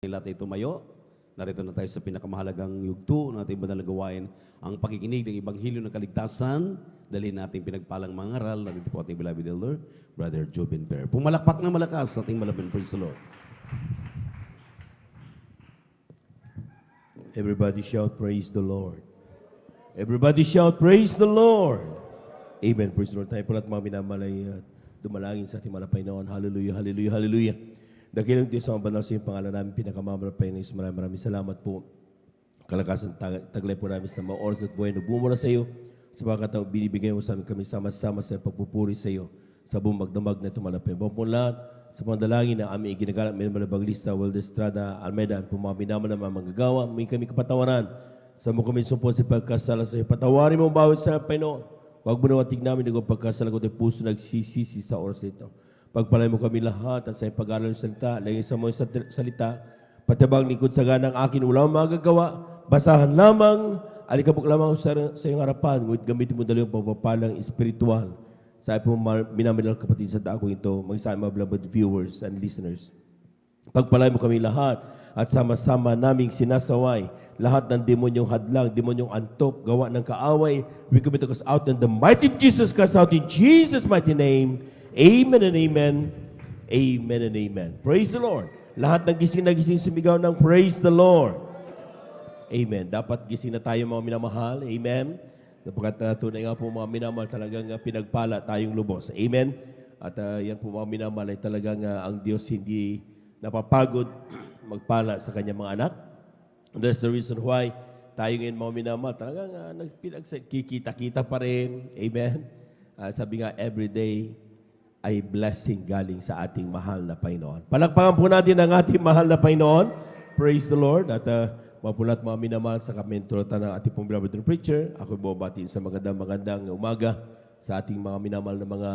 Natin tumayo. Narito na tayo sa pinakamahalagang yugto na ating banal na gawain, ang pakikinig ng Ibanghilyo ng Kaligtasan. Dalhin natin pinagpalang mga aral. Narito po ating beloved elder, Brother Jobin Per. Pumalakpak na malakas sa ating malapit. Praise the Lord. Everybody shout, praise the Lord. Everybody shout, praise the Lord. Amen. Praise the Lord. Tayo pala at mga minamalay at dumalangin sa ating malapay noon. Hallelujah, hallelujah, hallelujah. Dakilang Diyos ang banal sa iyong pangalan namin, pinakamamalapay na Diyos. Maraming salamat po. Kalakasan taglay po namin sa mga oras at buhay. Nagmumula sa iyo sa pagkataon binibigay mo sa amin kami sama-sama sa pagpupuri sa iyo sa buong magdamag na ito malapay. Bapong lahat sa mga dalangin na aming iginagalang may malabang lista, Waldes Estrada, Almeida, at pumapinaman ng mga manggagawa, may kami kapatawaran. Sa mo kami sumpo sa pagkasala sa iyo. Patawarin mo bawat sa Panginoon. Huwag mo nawatig namin ng pagkasala ko at puso nagsisisi sa oras nito. Pagpalay mo kami lahat at sa pag-aaral ng salita, lagay sa mga salita, patibang likod sa ganang akin, wala mong magagawa, basahan lamang, alikabok lamang sa iyong harapan, ngunit gamitin mo dalawang pagpapalang espiritual. Sa po minamilal kapatid sa dako ito, mag-isama mga beloved viewers and listeners. Pagpalay mo kami lahat at sama-sama naming sinasaway lahat ng demonyong hadlang, demonyong antok, gawa ng kaaway. We commit us out in the mighty Jesus, cast out in Jesus' mighty name. Amen and amen. Amen and amen. Praise the Lord. Lahat ng gising na gising sumigaw ng praise the Lord. Amen. Dapat gising na tayo mga minamahal. Amen. Sapagkat tunay nga po mga minamahal talagang pinagpala tayong lubos. Amen. At yan po mga minamahal ay talagang ang Diyos hindi napapagod magpala sa kanyang mga anak. And that's the reason why tayo ngayon mga minamahal talagang kikita-kita pa rin. Amen. Sabi nga everyday ay blessing galing sa ating mahal na Panginoon. Palakpakan po natin ang ating mahal na Panginoon. Praise the Lord. At mapulat mga minamahal sa kamentulatan ng ating pong beloved preacher. Ako bumabatiin sa magandang umaga sa ating mga minamahal na mga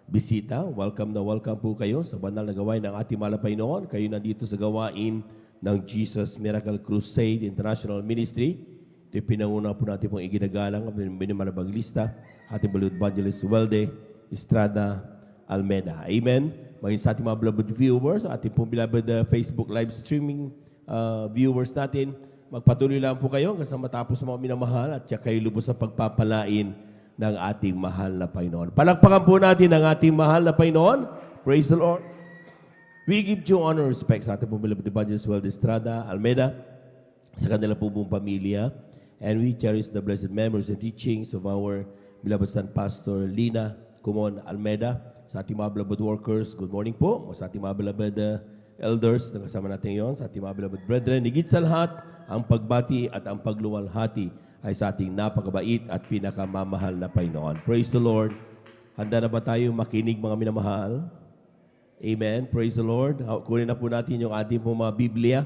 bisita. Welcome na welcome po kayo sa banal na gawain ng ating mahal na Panginoon. Kayo nandito sa gawain ng Jesus Miracle Crusade International Ministry. Ito yung pinanguna po natin pong iginagalang ang minimalabang lista. Ating beloved evangelist Waldes Estrada Almeida. Amen. Maging sa ating mga beloved viewers, ating pong beloved Facebook live streaming viewers natin, magpatuloy lang po kayo kasi matapos mga minamahal at siya kayo lubos sa pagpapalain ng ating mahal na Panginoon. Palakpakan po natin ang ating mahal na Panginoon. Praise the Lord. We give due honor and respect sa ating pong beloved evangelist Waldes Estrada Almeida, sa kanila po buong pamilya, and we cherish the blessed memories and teachings of our beloved son Pastor Lina Kumon Almeida. Sa ating mga beloved workers, good morning po. Sa ating mga beloved elders, nakasama natin yon. Sa ating mga beloved brethren, higit sa lahat, ang pagbati at ang pagluwalhati ay sa ating napakabait at pinakamamahal na Panginoon. Praise the Lord. Handa na ba tayo makinig mga minamahal? Amen. Praise the Lord. Kunin na po natin yung ating po mga Biblia,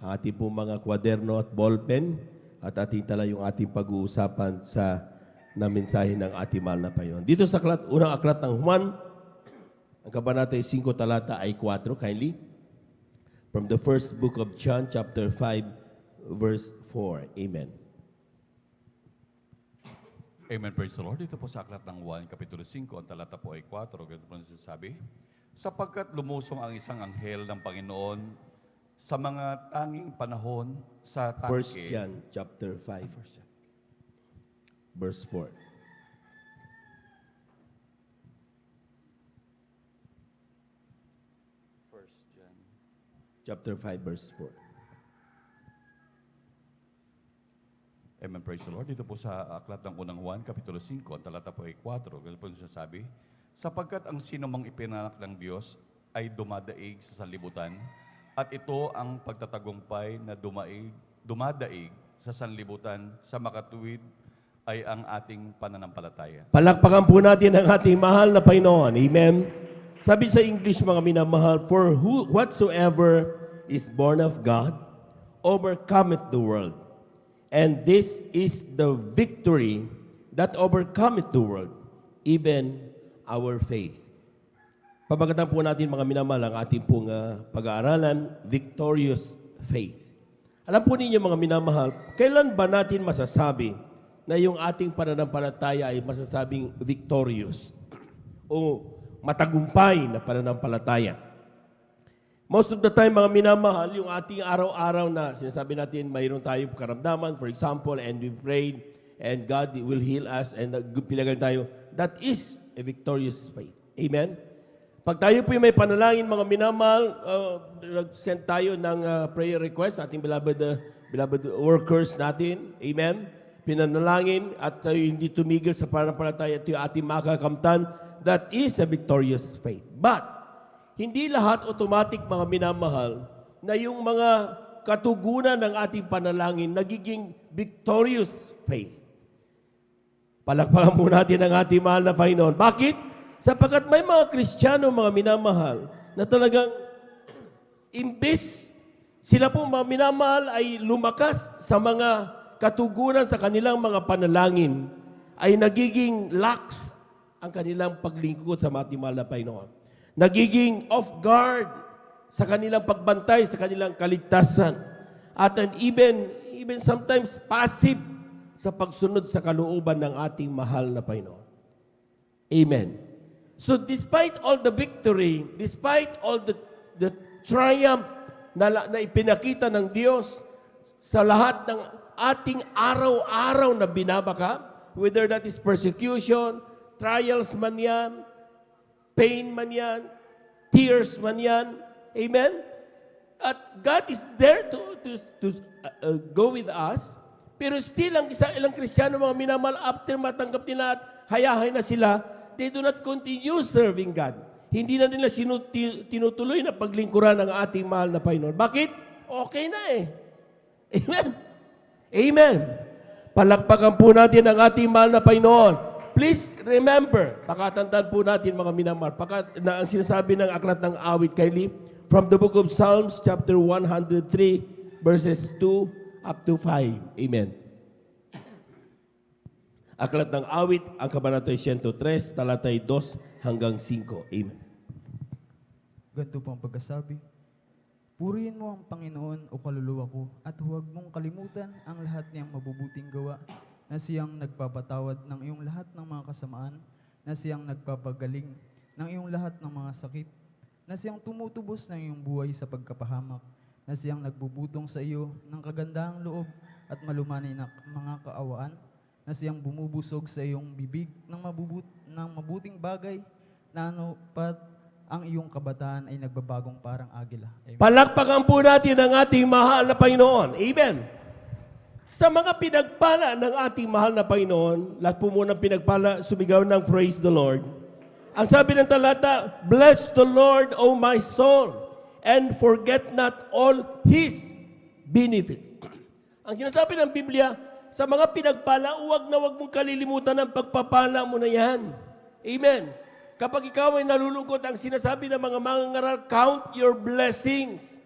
ating po mga kwaderno at ballpen, at ating tala yung ating pag-uusapan na mensahe ng ating mahal na Panginoon. Dito sa unang aklat ng Juan, ang kabanata 5 talata ay 4, kindly. From the first book of John, chapter 5, verse 4. Amen. Amen, praise the Lord. Dito po sa aklat ng Juan, kapitulo 5, ang talata po ay 4. Ganito po nasasabi, sapagkat lumusong ang isang anghel ng Panginoon sa mga tanging panahon sa tangke. 1 John, chapter 5, verse 4. Chapter 5, verse 4. Amen, praise the Lord. Dito po sa aklat ng unang Juan, kapitulo 5, ang talata po ay 4. Ganito po nasasabi, sapagkat ang sinumang ipinanak ng Diyos ay dumadaig sa sanlibutan, at ito ang pagtatagumpay na dumadaig sa sanlibutan sa makatuwid ay ang ating pananampalataya. Palakpakan po natin ang ating mahal na Panginoon. Amen. Sabi sa English, mga minamahal, for whatsoever is born of God overcometh the world. And this is the victory that overcometh the world, even our faith. Pabagatan po natin mga minamahal ang ating pong pag-aaralan, victorious faith. Alam po ninyo mga minamahal, kailan ba natin masasabi na yung ating pananampalataya ay masasabing victorious o matagumpay na pananampalataya? Most of the time, mga minamahal, yung ating araw-araw na sinasabi natin, mayroon tayong karamdaman, for example, and we prayed, and God will heal us, and pinagaling tayo, that is a victorious faith. Amen? Pag tayo po may panalangin, mga minamahal, nag-send tayo ng prayer request, ating beloved workers natin. Amen? Pinanalangin at tayo hindi tumigil sa pananampalataya at yung ating makakamtan, that is a victorious faith. But, hindi lahat automatic, mga minamahal, na yung mga katugunan ng ating panalangin nagiging victorious faith. Palakpakan po natin ang ating mahal na Panginoon. Bakit? Sapagkat may mga Kristiyano, mga minamahal, na talagang imbes sila po, mga minamahal, ay lumakas sa mga katugunan sa kanilang mga panalangin, ay nagiging lax ang kanilang paglingkod sa ating mahal na Panginoon. Nagiging off guard sa kanilang pagbantay, sa kanilang kaligtasan. At even sometimes passive sa pagsunod sa kalooban ng ating mahal na Panginoon. Amen. So despite all the victory, despite all the triumph na ipinakita ng Diyos sa lahat ng ating araw-araw na binabaka, whether that is persecution, trials man yan, pain man yan, tears man yan. Amen? At God is there to go with us. Pero still, ilang Kristiyano, mga minamahal, after matanggap nila at hayahay na sila, they do not continue serving God. Hindi na nila tinutuloy na paglingkuran ng ating mahal na Panginoon. Bakit? Okay na eh. Amen? Amen. Palakpakan po natin ang ating mahal na Panginoon. Please remember, pakatandaan po natin, mga minamahal, na ang sinasabi ng aklat ng awit, Kylie, from the book of Psalms, chapter 103, verses 2 up to 5. Amen. Aklat ng awit, ang kabanata 103, talatay 2 hanggang 5. Amen. Ganito po ang pagkasabi. Purihin mo ang Panginoon o kaluluwa ko at huwag mong kalimutan ang lahat niyang mabubuting gawa, na siyang nagpapatawad ng iyong lahat ng mga kasamaan, na siyang nagpapagaling ng iyong lahat ng mga sakit, na siyang tumutubos ng iyong buhay sa pagkapahamak, na siyang nagbubutong sa iyo ng kagandahang loob at malumanay na mga kaawaan, na siyang bumubusog sa iyong bibig ng mabuting bagay, na pat ang iyong kabataan ay nagbabagong parang agila. Amen. Palakpakan po natin ang ating mahal na Panginoon. Amen. Sa mga pinagpala ng ating mahal na Panginoon, lahat po muna pinagpala, sumigaw ng praise the Lord. Ang sabi ng talata, bless the Lord, O my soul, and forget not all His benefits. Ang sinasabi ng Biblia, sa mga pinagpala, huwag mong kalilimutan ang pagpapala mo na yan. Amen. Kapag ikaw ay nalulungkot, ang sinasabi ng mga mangangaral, count your blessings.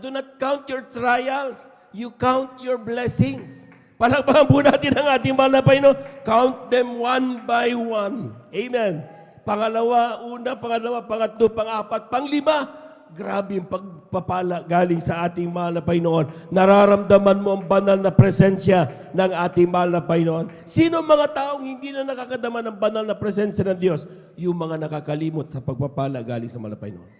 Do not count your trials. You count your blessings. Palakpakan po natin ang ating mahal na Panginoon. Count them one by one. Amen. Pangalawa, una, pangalawa, pangatlo, pangapat, panglima. Grabe yung pagpapala galing sa ating mahal na Panginoon. Nararamdaman mo ang banal na presensya ng ating mahal na Panginoon. Sino mga taong hindi na nakakadama ng banal na presensya ng Diyos? Yung mga nakakalimot sa pagpapala galing sa mahal na Panginoon.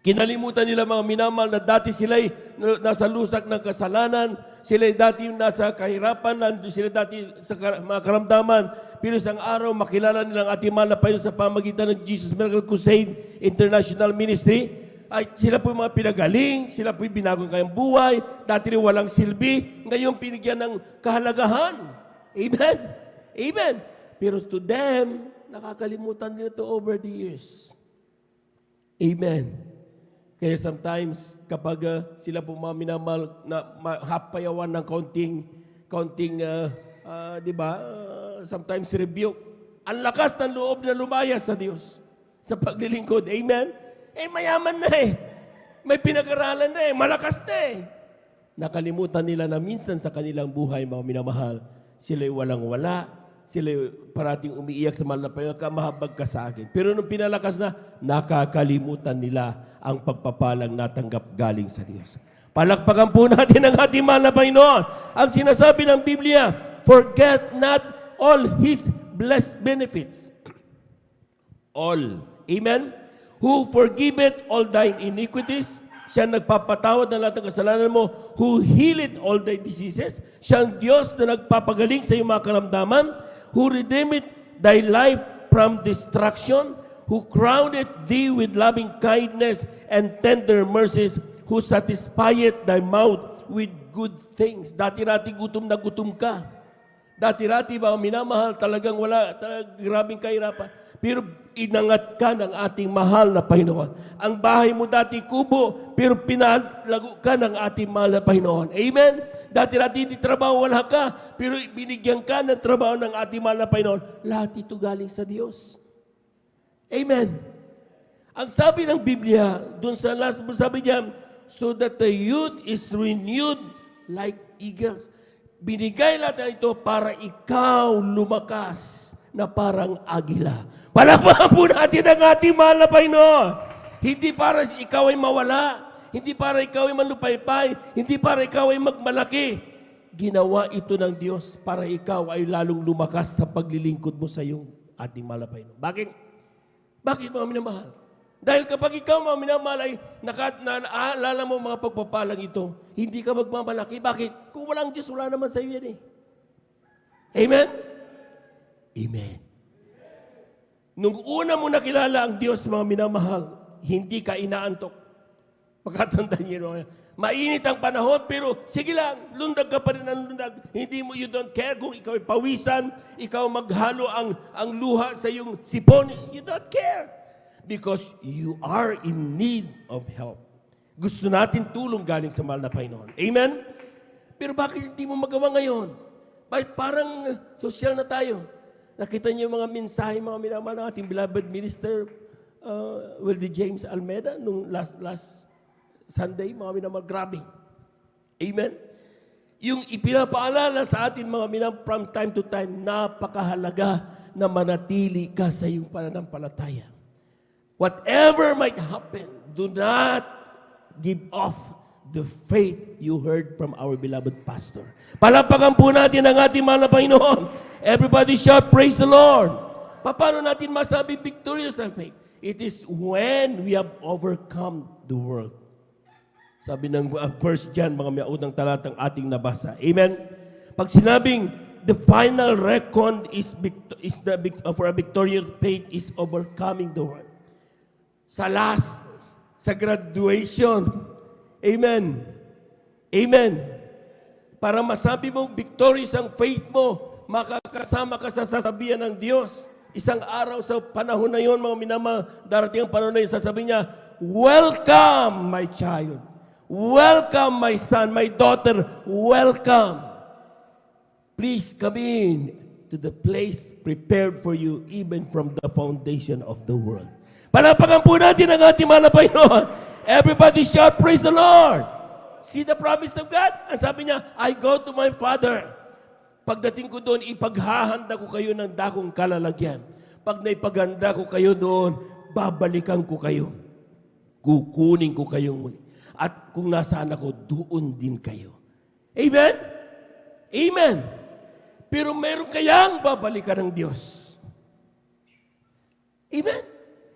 Kinalimutan nila, mga minamahal, na dati sila'y nasa lusak ng kasalanan, sila'y dati nasa kahirapan, nandun sila dati sa mga karamdaman. Pero isang araw, makilala nilang ating mahal na Panginoon sa pamagitan ng Jesus Miracle Crusade International Ministry. Ay sila po mga pinagaling, sila po binagong kayang buhay, dati rin walang silbi, ngayon pinigyan ng kahalagahan. Amen? Amen. Pero to them, nakakalimutan nila to over the years. Amen. Kaya sometimes, kapag sila po mga minamahal na hapayawan ng kaunting di ba, sometimes rebuke, ang lakas ng loob na lumaya sa Diyos sa paglilingkod. Amen? Mayaman na eh. May pinag-aralan na eh. Malakas na eh. Nakalimutan nila na minsan sa kanilang buhay, mga minamahal, sila'y walang-wala, sila'y parating umiiyak sa mahal na Panginoon, mahabag ka sa akin. Pero nung pinalakas na, nakakalimutan nila ang pagpapalang natanggap galing sa Diyos. Palakpakan po natin ang ating mahal na Panginoon. Ang sinasabi ng Biblia, forget not all His blessed benefits. All. Amen? Who forgiveth all thine iniquities. Siya ang nagpapatawad ng lahat ng kasalanan mo. Who healeth all thy diseases. Siya ang Diyos na nagpapagaling sa iyong mga karamdaman. Who redeemeth thy life from destruction. Who crowneth thee with loving kindness and tender mercies. Who satisfieth thy mouth with good things. Dati-rati gutom na gutom ka. Dati-rati ba minamahal, talagang wala, grabing kahirapan. Pero inangat ka ng ating mahal na Panginoon. Ang bahay mo dati kubo, pero pinalago ka ng ating mahal na Panginoon. Amen? Dati-rati hindi trabaho, wala ka, pero binigyan ka ng trabaho ng ating mahal na Panginoon. Lahat ito galing sa Diyos. Amen? Ang sabi ng Biblia, dun sa last, sabi niya, so that the youth is renewed like eagles. Binigay natin ito para ikaw lumakas na parang agila. Palakpakan po natin ang ating mahal na Panginoon. Hindi para ikaw ay mawala. Hindi para ikaw ay manlupaypay. Hindi para ikaw ay magmalaki. Ginawa ito ng Diyos para ikaw ay lalong lumakas sa paglilingkod mo sa iyong ating mahal na Panginoon. Bakit? Bakit mga minamahal? Dahil kapag ikaw mga minamahal ay naalala mo mga pagpapalang ito, hindi ka magmamalaki. Bakit? Kung walang Diyos, wala naman sa iyo yan eh. Amen? Amen. Nung una mo nakilala ang Diyos, mga minamahal, hindi ka inaantok. Pagkatandaan niyo, mainit ang panahon, pero sige lang, lundag ka pa rin ang lundag. Hindi mo, you don't care kung ikaw ay pawisan, ikaw maghalo ang luha sa iyong sipon, you don't care. Because you are in need of help. Gusto natin tulong galing sa mahal na Panginoon. Amen? Pero bakit hindi mo magawa ngayon? Bakit parang social na tayo? Nakita niyo yung mga mensahe, mga minamahal ng ating beloved minister, Wildy James Almeida, nung last Sunday, mga minamahal, grabe. Amen? Yung ipinapaalala sa atin, mga minamahal, from time to time, napakahalaga na manatili ka sa iyong pananampalataya. Whatever might happen, do not give off the faith you heard from our beloved pastor. Palapakan po natin ang ating mahal na Panginoon. Everybody shout, praise the Lord. Paano natin masabi victorious ang faith? It is when we have overcome the world. Sabi ng 1 John, mga unang talatang ating nabasa. Amen? Pag sinabing, the final record for a victorious faith is overcoming the world. Sa last, sa graduation. Amen. Amen. Para masabi mong victorious ang faith mo, makakasama ka sa sasabihan ng Diyos. Isang araw sa panahon na yon, mga minama, darating ang panahon na yun, sasabihin niya, welcome, my child. Welcome, my son, my daughter. Welcome. Please come in to the place prepared for you even from the foundation of the world. Palapakan po natin ang ating mahal na Panginoon. Everybody shout, praise the Lord. See the promise of God? Ang sabi niya, I go to my Father. Pagdating ko doon, ipaghahanda ko kayo ng dakong kalalagyan. Pag naipaganda ko kayo doon, babalikan ko kayo. Kukunin ko kayong muli. At kung nasaan ako, doon din kayo. Amen? Amen. Pero meron kayang babalikan ng Diyos. Amen?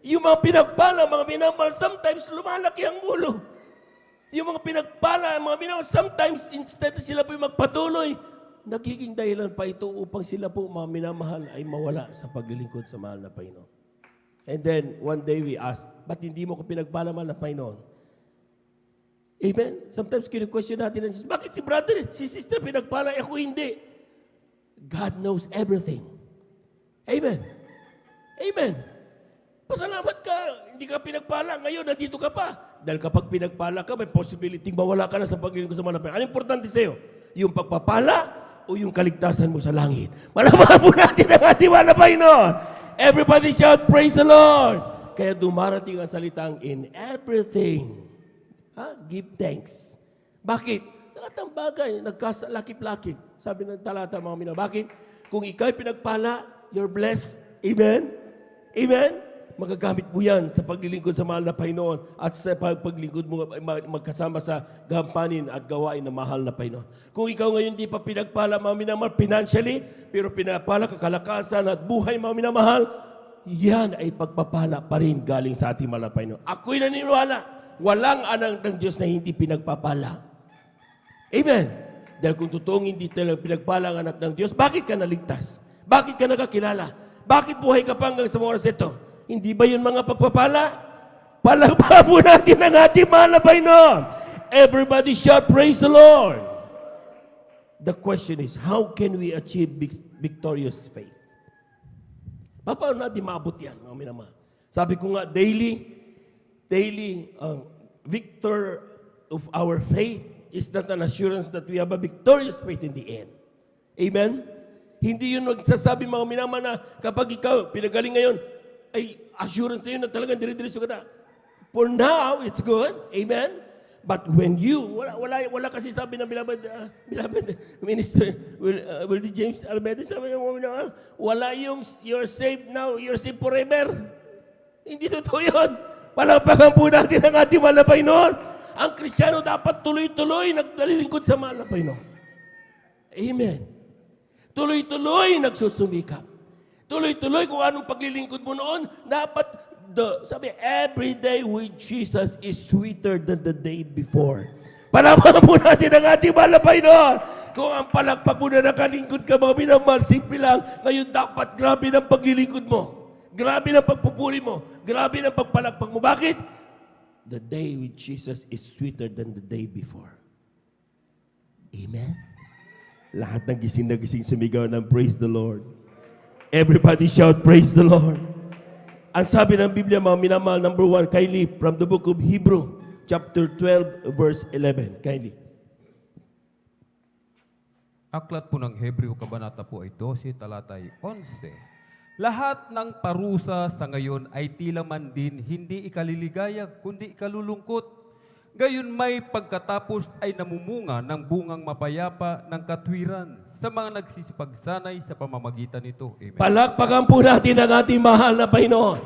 Yung mga pinagpala, mga minamahal, sometimes lumalaki ang ulo. Yung mga pinagpala, mga minamahal, sometimes instead na sila po magpatuloy, nagiging dahilan pa ito upang sila po, mga minamahal, ay mawala sa paglilingkod sa mahal na Panginoon. And then, one day we ask, ba't hindi mo ko pinagpala mahal na Panginoon? Amen? Sometimes kinu-question natin, bakit si brother, si sister pinagpala, ako hindi? God knows everything. Amen? Amen? Pasalamat ka, hindi ka pinagpala. Ngayon, nandito ka pa. Dahil kapag pinagpala ka, may possibility mawala ka na sa paglilingkod sa mga napay. Ano importante sa'yo? Yung pagpapala o yung kaligtasan mo sa langit? Malaman po natin ang ating mga Panginoon. Everybody shout, praise the Lord. Kaya dumarating ang salitang in everything. Give thanks. Bakit? Lahat ng bagay, nagkasalakip-lakip. Sabi ng talata, mga mina. Bakit? Kung ikaw'y pinagpala, you're blessed. Amen? Amen? Magagamit mo yan sa paglilingkod sa mahal na Panginoon at sa paglingkod mo magkasama sa gampanin at gawain ng mahal na Panginoon. Kung ikaw ngayon di pa pinagpala, mga minamahal, financially, pero pinapala ka kalakasan at buhay, mga minamahal, yan ay pagpapala pa rin galing sa ating mahal na Panginoon. Ako'y naniniwala, walang anak ng Diyos na hindi pinagpapala. Amen. Dahil kung totoong hindi talagang pinagpala ang anak ng Diyos, bakit ka naligtas? Bakit ka nakakilala? Bakit buhay ka pa hanggang sa oras ito? Hindi ba yun mga pagpapala? Palakpakan po natin ang ating mahal na Panginoon. Everybody shout, praise the Lord. The question is, how can we achieve victorious faith? Paano natin maabot yan, mga minamahal? Sabi ko nga, daily, victor of our faith is not an assurance that we have a victorious faith in the end. Amen? Hindi yun nagsasabi, mga minamahal, na kapag ikaw pinagaling ngayon, ay assurance na yun na talagang dire-diretso ka na. For now, it's good. Amen? But when you, wala kasi sabi ng beloved minister, Will D. James Almeida, sabi niya, wala yung you're saved now, you're saved forever. Hindi totoo yun. Palakpakan po natin ang ating mahal na Panginoon. Ang Kristiyano dapat tuloy-tuloy nagdalilingkod sa mahal na Panginoon. Amen. Tuloy-tuloy nagsusumikap. Tuloy-tuloy kung anong paglilingkod mo noon, dapat sabi, every day with Jesus is sweeter than the day before. Palakpakan po natin ang ating mahal na Panginoon. Kung ang palakpak mo na nakalingkod ka, mga minamahal, simple lang, ngayon dapat grabe ng paglilingkod mo. Grabe ng pagpupuri mo. Grabe ng pagpalakpak mo. Bakit? The day with Jesus is sweeter than the day before. Amen? Lahat ng gising na gising sumigaw ng praise the Lord. Everybody shout, praise the Lord. Ang sabi ng Biblia, mga minamahal, number 1, kindly, from the book of Hebrew, chapter 12, verse 11. Kindly. Aklat po ng Hebreo, kabanata po ay 12, talatay 11. Lahat ng parusa sa ngayon ay tila man din hindi ikaliligaya, kundi ikalulungkot. Gayon may pagkatapos ay namumunga ng bungang mapayapa ng katwiran sa mga nagsisipagsanay sa pamamagitan nito. Amen. Palakpakan po natin ang ating mahal na Panginoon.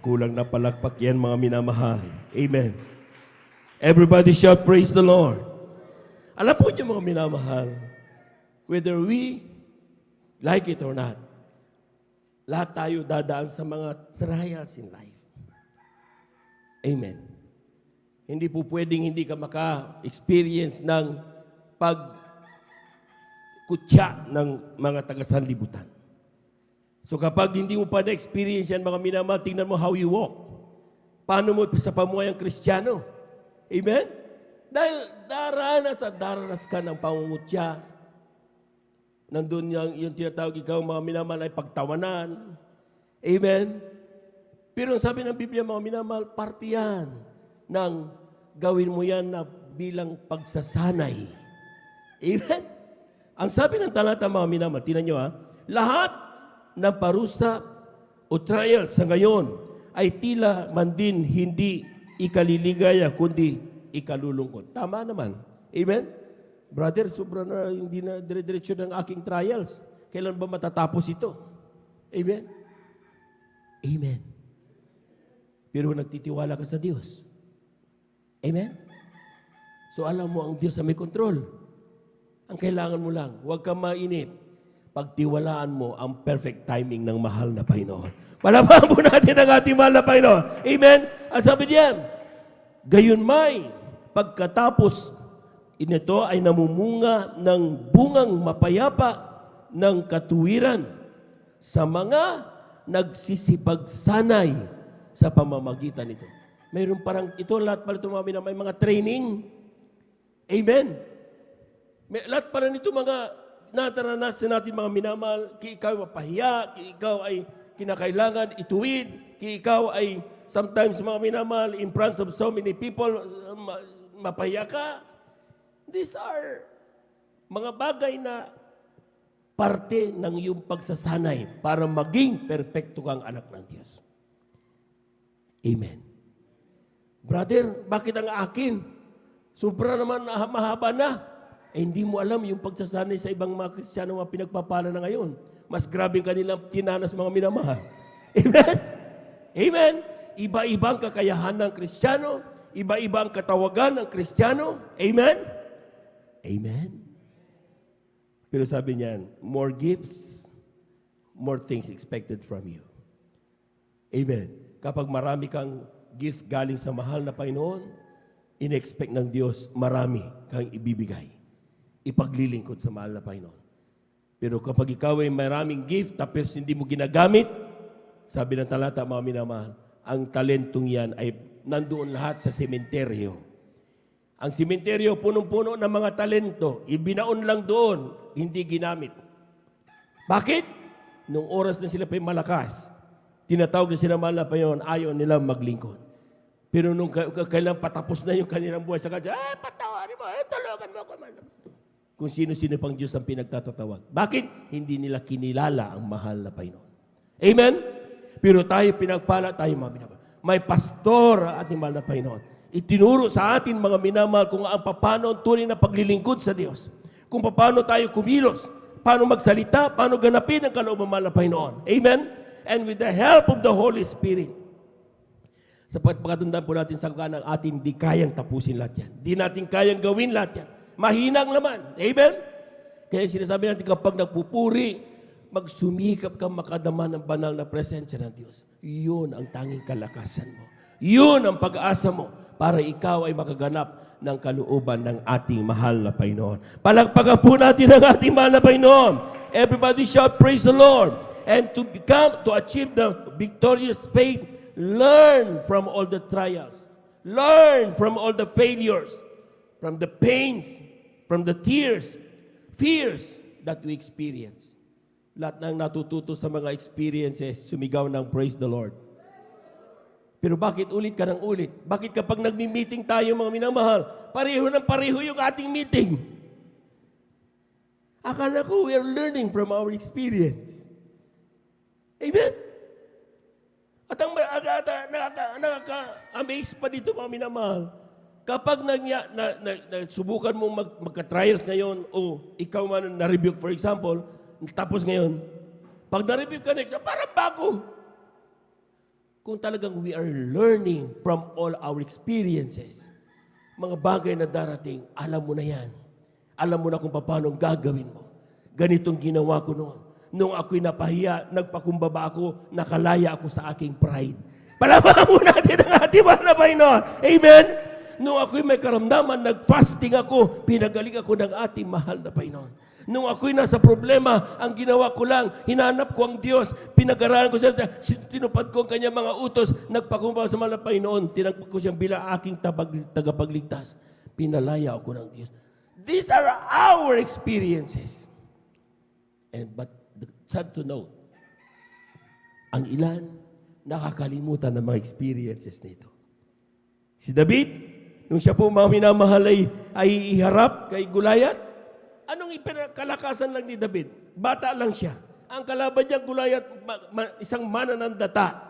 Kulang na palakpak yan, mga minamahal. Amen. Everybody shout, praise the Lord. Alam po niyo, mga minamahal, whether we like it or not, lahat tayo dadaan sa mga trials in life. Amen. Hindi po pwedeng hindi ka maka-experience ng pagkutya ng mga taga-sanlibutan. So kapag hindi mo pa na-experience yan, mga minamahal, tingnan mo how you walk. Paano mo sa pamuhayang Kristiyano? Amen? Dahil daranas ka ng pangungutya. Nandun yung tinatawag ikaw, mga minamahal, ay pagtawanan. Amen? Pero sabi ng Biblia, mga minamahal, parte yan ng gawin mo yan na bilang pagsasanay. Amen? Ang sabi ng talata, mga minamahal, tinan nyo lahat ng parusa o trial sa ngayon ay tila man din hindi ikaliligaya, kundi ikalulungkot. Tama naman. Amen? Brother, sobra na hindi na dire-diretso ng aking trials. Kailan ba matatapos ito? Amen? Amen. Pero nagtitiwala ka sa Diyos. Amen? So alam mo, ang Diyos ay may control. Ang kailangan mo lang, huwag kang mainip. Pagtiwalaan mo ang perfect timing ng mahal na Panginoon. Palakpakan po natin ang ating mahal na Panginoon. Amen? At sabi diyan, gayon may pagkatapos ito ay namumunga ng bungang mapayapa ng katuwiran sa mga nagsisipagsanay sa pamamagitan nito. Mayroon parang, ito lahat pala ito may mga training. Amen? Lahat pala nito mga nataranasan natin, mga minamahal, ki ikaw mapahiya, ki ikaw ay kinakailangan ituwid, ki ikaw ay sometimes, mga minamahal, in front of so many people, mapahiya ka. These are mga bagay na parte ng iyong pagsasanay para maging perpekto kang anak ng Diyos. Amen. Brother, bakit ang akin? Sobra naman mahaba na. Hindi mo alam yung pagsasanay sa ibang mga Kristiyano mga pinagpapala na ngayon. Mas grabe kanilang tinanas, mga minamahal. Amen? Amen? Iba-ibang kakayahan ng Kristiyano, iba-ibang katawagan ng Kristiyano. Amen? Amen? Pero sabi niyan, more gifts, more things expected from you. Amen. Kapag marami kang gift galing sa mahal na Panginoon, in-expect ng Diyos marami kang ibibigay. Ipaglilingkod sa mahal na Panginoon. Pero kapag ikaw ay maraming gift tapos hindi mo ginagamit, sabi ng talata, mga minamahal, ang talentong yan ay nandoon lahat sa sementeryo. Ang sementeryo, punong-puno ng mga talento, ibinaon lang doon, hindi ginamit. Bakit? Nung oras na sila pa malakas, tinatawag na sila mahal na Panginoon, ayaw nila maglingkod. Pero nung kailan patapos na yung kanilang buhay sa kanya, patawarin mo, tulungan mo ako. Kung sino-sino pang Diyos ang pinagtatatawag. Bakit? Hindi nila kinilala ang mahal na Panginoon. Amen? Pero tayo pinagpala, tayo mga minamahal. May pastor ang ating mahal na Panginoon. Itinuro sa atin mga minamahal kung ang paano ang tunay na paglilingkod sa Diyos. Kung paano tayo kumilos, paano magsalita, paano ganapin ang kalooban ng mahal na Panginoon. Amen? And with the help of the Holy Spirit, sapagkat pagkatandaan po natin sa kanang atin, di kayang tapusin lahat yan. Di natin kayang gawin lahat yan. Mahinang naman. Amen? Kaya sinasabi natin kapag nagpupuri, magsumikap kang makadama ng banal na presensya ng Diyos. Yun ang tanging kalakasan mo. Yun ang pag-asa mo para ikaw ay makaganap ng kalooban ng ating mahal na Panginoon. Palagpagan po natin ang ating mahal na Panginoon. Everybody shout, praise the Lord. And to achieve the victorious faith, learn from all the trials. Learn from all the failures. From the pains, from the tears, fears that we experience. Lahat ng natututo sa mga experiences, sumigaw ng praise the Lord. Pero bakit ulit ka ng ulit? Bakit kapag nagmi-meeting tayo mga minamahal, pareho ng pareho yung ating meeting? Akala ko we are learning from our experience. Amen? At ang nakaka-amaze pa dito mga minamahal, kapag subukan mong magka-trials ngayon, o ikaw man na-rebuke for example, tapos ngayon, pag na-rebuke ka next, parang bago. Kung talagang we are learning from all our experiences, mga bagay na darating, alam mo na yan. Alam mo na kung paano gagawin mo. Ganitong ginawa ko noon. Nung ako'y napahiya, nagpakumbaba ako, nakalaya ako sa aking pride. Palamahan mo natin ang ating mahal na Panginoon. Amen? Nung ako'y may karamdaman, nag-fasting ako, pinagaling ako ng ating mahal na Panginoon. Nung ako'y nasa problema, ang ginawa ko lang, hinanap ko ang Diyos, pinag-aralan ko siya, tinupad ko ang kanyang mga utos, nagpakumbaba sa mahal na Panginoon, tinagpag ko siyang bilang aking tagapagligtas. Pinalaya ako ng Diyos. These are our experiences. But sad to note, ang ilan nakakalimutan ng mga experiences nito. Si David, nung siya po mga minamahal ay iharap kay Goliath, anong kalakasan lang ni David? Bata lang siya. Ang kalaban niya, Goliath, isang mananandata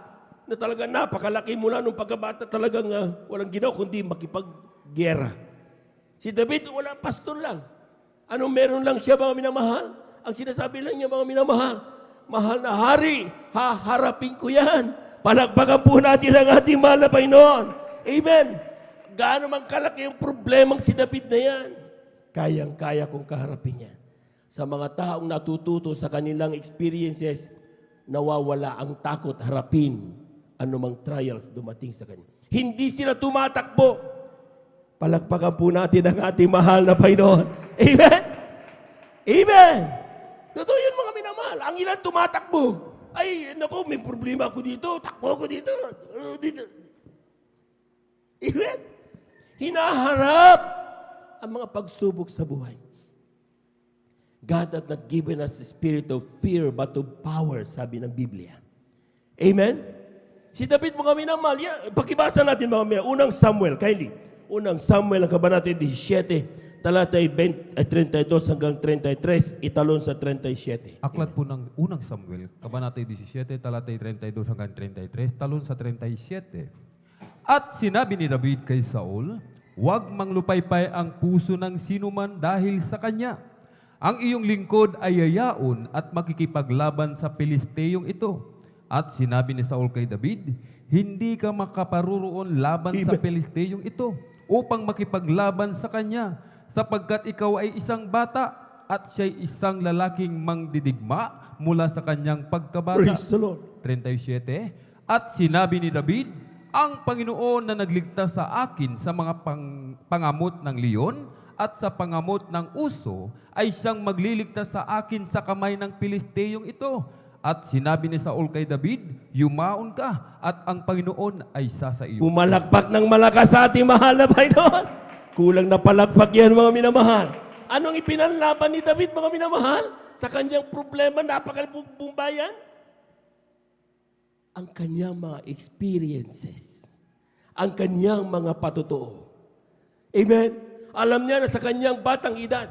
na talaga napakalaki mula nung pagkabata, talagang walang ginawa kundi makipag-gera. Si David, wala, pastor lang. Anong meron lang siya mga minamahal? Ang sinasabi lang niya mga minamahal, mahal na hari, haharapin ko yan. Palakpakan po natin ang ating mahal na Panginoon. Amen. Gaano man kalaki yung problemang si David na yan, kayang-kaya kong kaharapin yan. Sa mga taong natututo sa kanilang experiences, nawawala ang takot harapin anumang trials dumating sa kanya. Hindi sila tumatakbo. Palakpakan po natin ang ating mahal na Panginoon. Amen? Amen! Totoo yun mga minamahal. Ang ilan tumatakbo. Ay, naku, may problema ako dito. Takbo ako dito. Dito. Amen? Hinaharap ang mga pagsubok sa buhay. God has not given us a spirit of fear but of power, sabi ng Biblia. Amen? Si David mga minamahal, pakibasa natin mga minamahal. Unang Samuel, kindly. Unang Samuel, ang kabanata 17, talatay 32 hanggang 33, italon sa 37. Aklat po ng unang Samuel, kabanata 17, talatay 32 hanggang 33, talon sa 37. At sinabi ni David kay Saul, huwag manglupaypay ang puso ng sinuman dahil sa kanya. Ang iyong lingkod ay yayaon at makikipaglaban sa Pilisteyong ito. At sinabi ni Saul kay David, hindi ka makaparuroon laban sa Pilisteyong ito upang makipaglaban sa kanya, sapagkat ikaw ay isang bata at siya'y isang lalaking mangdidigma mula sa kanyang pagkabata. Praise the Lord. 37. At sinabi ni David, ang Panginoon na nagligtas sa akin sa mga pangamot ng leon at sa pangamot ng uso ay siyang magliligtas sa akin sa kamay ng Pilisteyong ito. At sinabi ni Saul kay David, yumaon ka at ang Panginoon ay sa iyo. Pumalakpak ng malakas sa ating mahal na Panginoon. Kulang na palakpak yan, mga minamahal. Anong ipinanlaban ni David, mga minamahal? Sa kanyang problema, napakalbumbayan? Ang kanyang mga experiences. Ang kanyang mga patotoo. Amen? Alam niya na sa kanyang batang edad,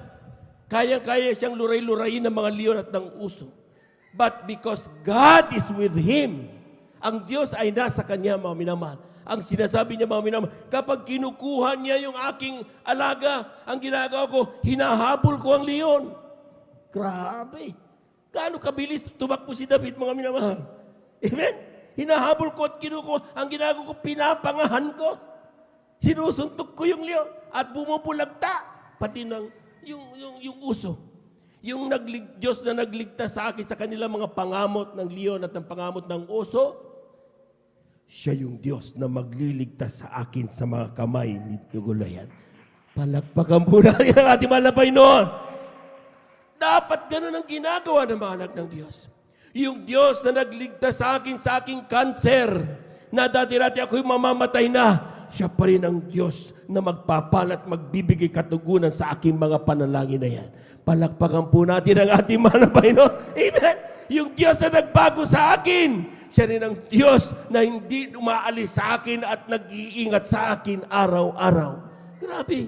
kaya-kaya siyang luray-lurayin ng mga leon at ng uso. But because God is with him, ang Diyos ay nasa kanya, mga minamahal. Ang sinasabi niya, mga minamahal, kapag kinukuha niya yung aking alaga, ang ginagawa ko, hinahabol ko ang leon. Grabe. Gaano kabilis tumakbo si David, mga minamahal. Amen? Hinahabol ko at kinukuha. Ang ginagawa ko, pinapangahan ko. Sinusuntok ko yung leon at bumubulagta. Pati ng yung uso. Yung Diyos na nagligtas sa akin sa kanilang mga pangamot ng leon at ng pangamot ng oso, siya yung Diyos na magliligtas sa akin sa mga kamay ni Goliath. Palakpakan po natin ang ating mahal na Panginoon. Dapat ganun ang ginagawa ng mga anak ng Diyos. Yung Diyos na nagligtas sa aking cancer, na dati-dati ako'y mamamatay na, siya pa rin ang Diyos na magpapalat, magbibigay katugunan sa aking mga panalangin na yan. Palakpakan po natin ang ating mahal na Panginoon. Amen? Yung Diyos na nagbago sa akin, siya rin ang Diyos na hindi umaalis sa akin at nag-iingat sa akin araw-araw. Grabe.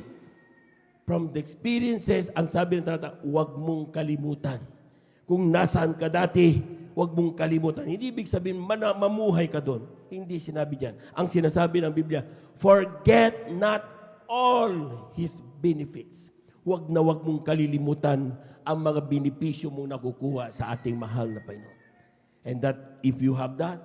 From the experiences, ang sabi ng talata, huwag mong kalimutan. Kung nasaan ka dati, huwag mong kalimutan. Hindi ibig sabihin, mamuhay ka doon. Hindi sinabi diyan. Ang sinasabi ng Biblia, forget not all His benefits. Huwag na huwag mong kalilimutan ang mga benepisyo mong nakukuha sa ating mahal na Panginoon. And that if you have that,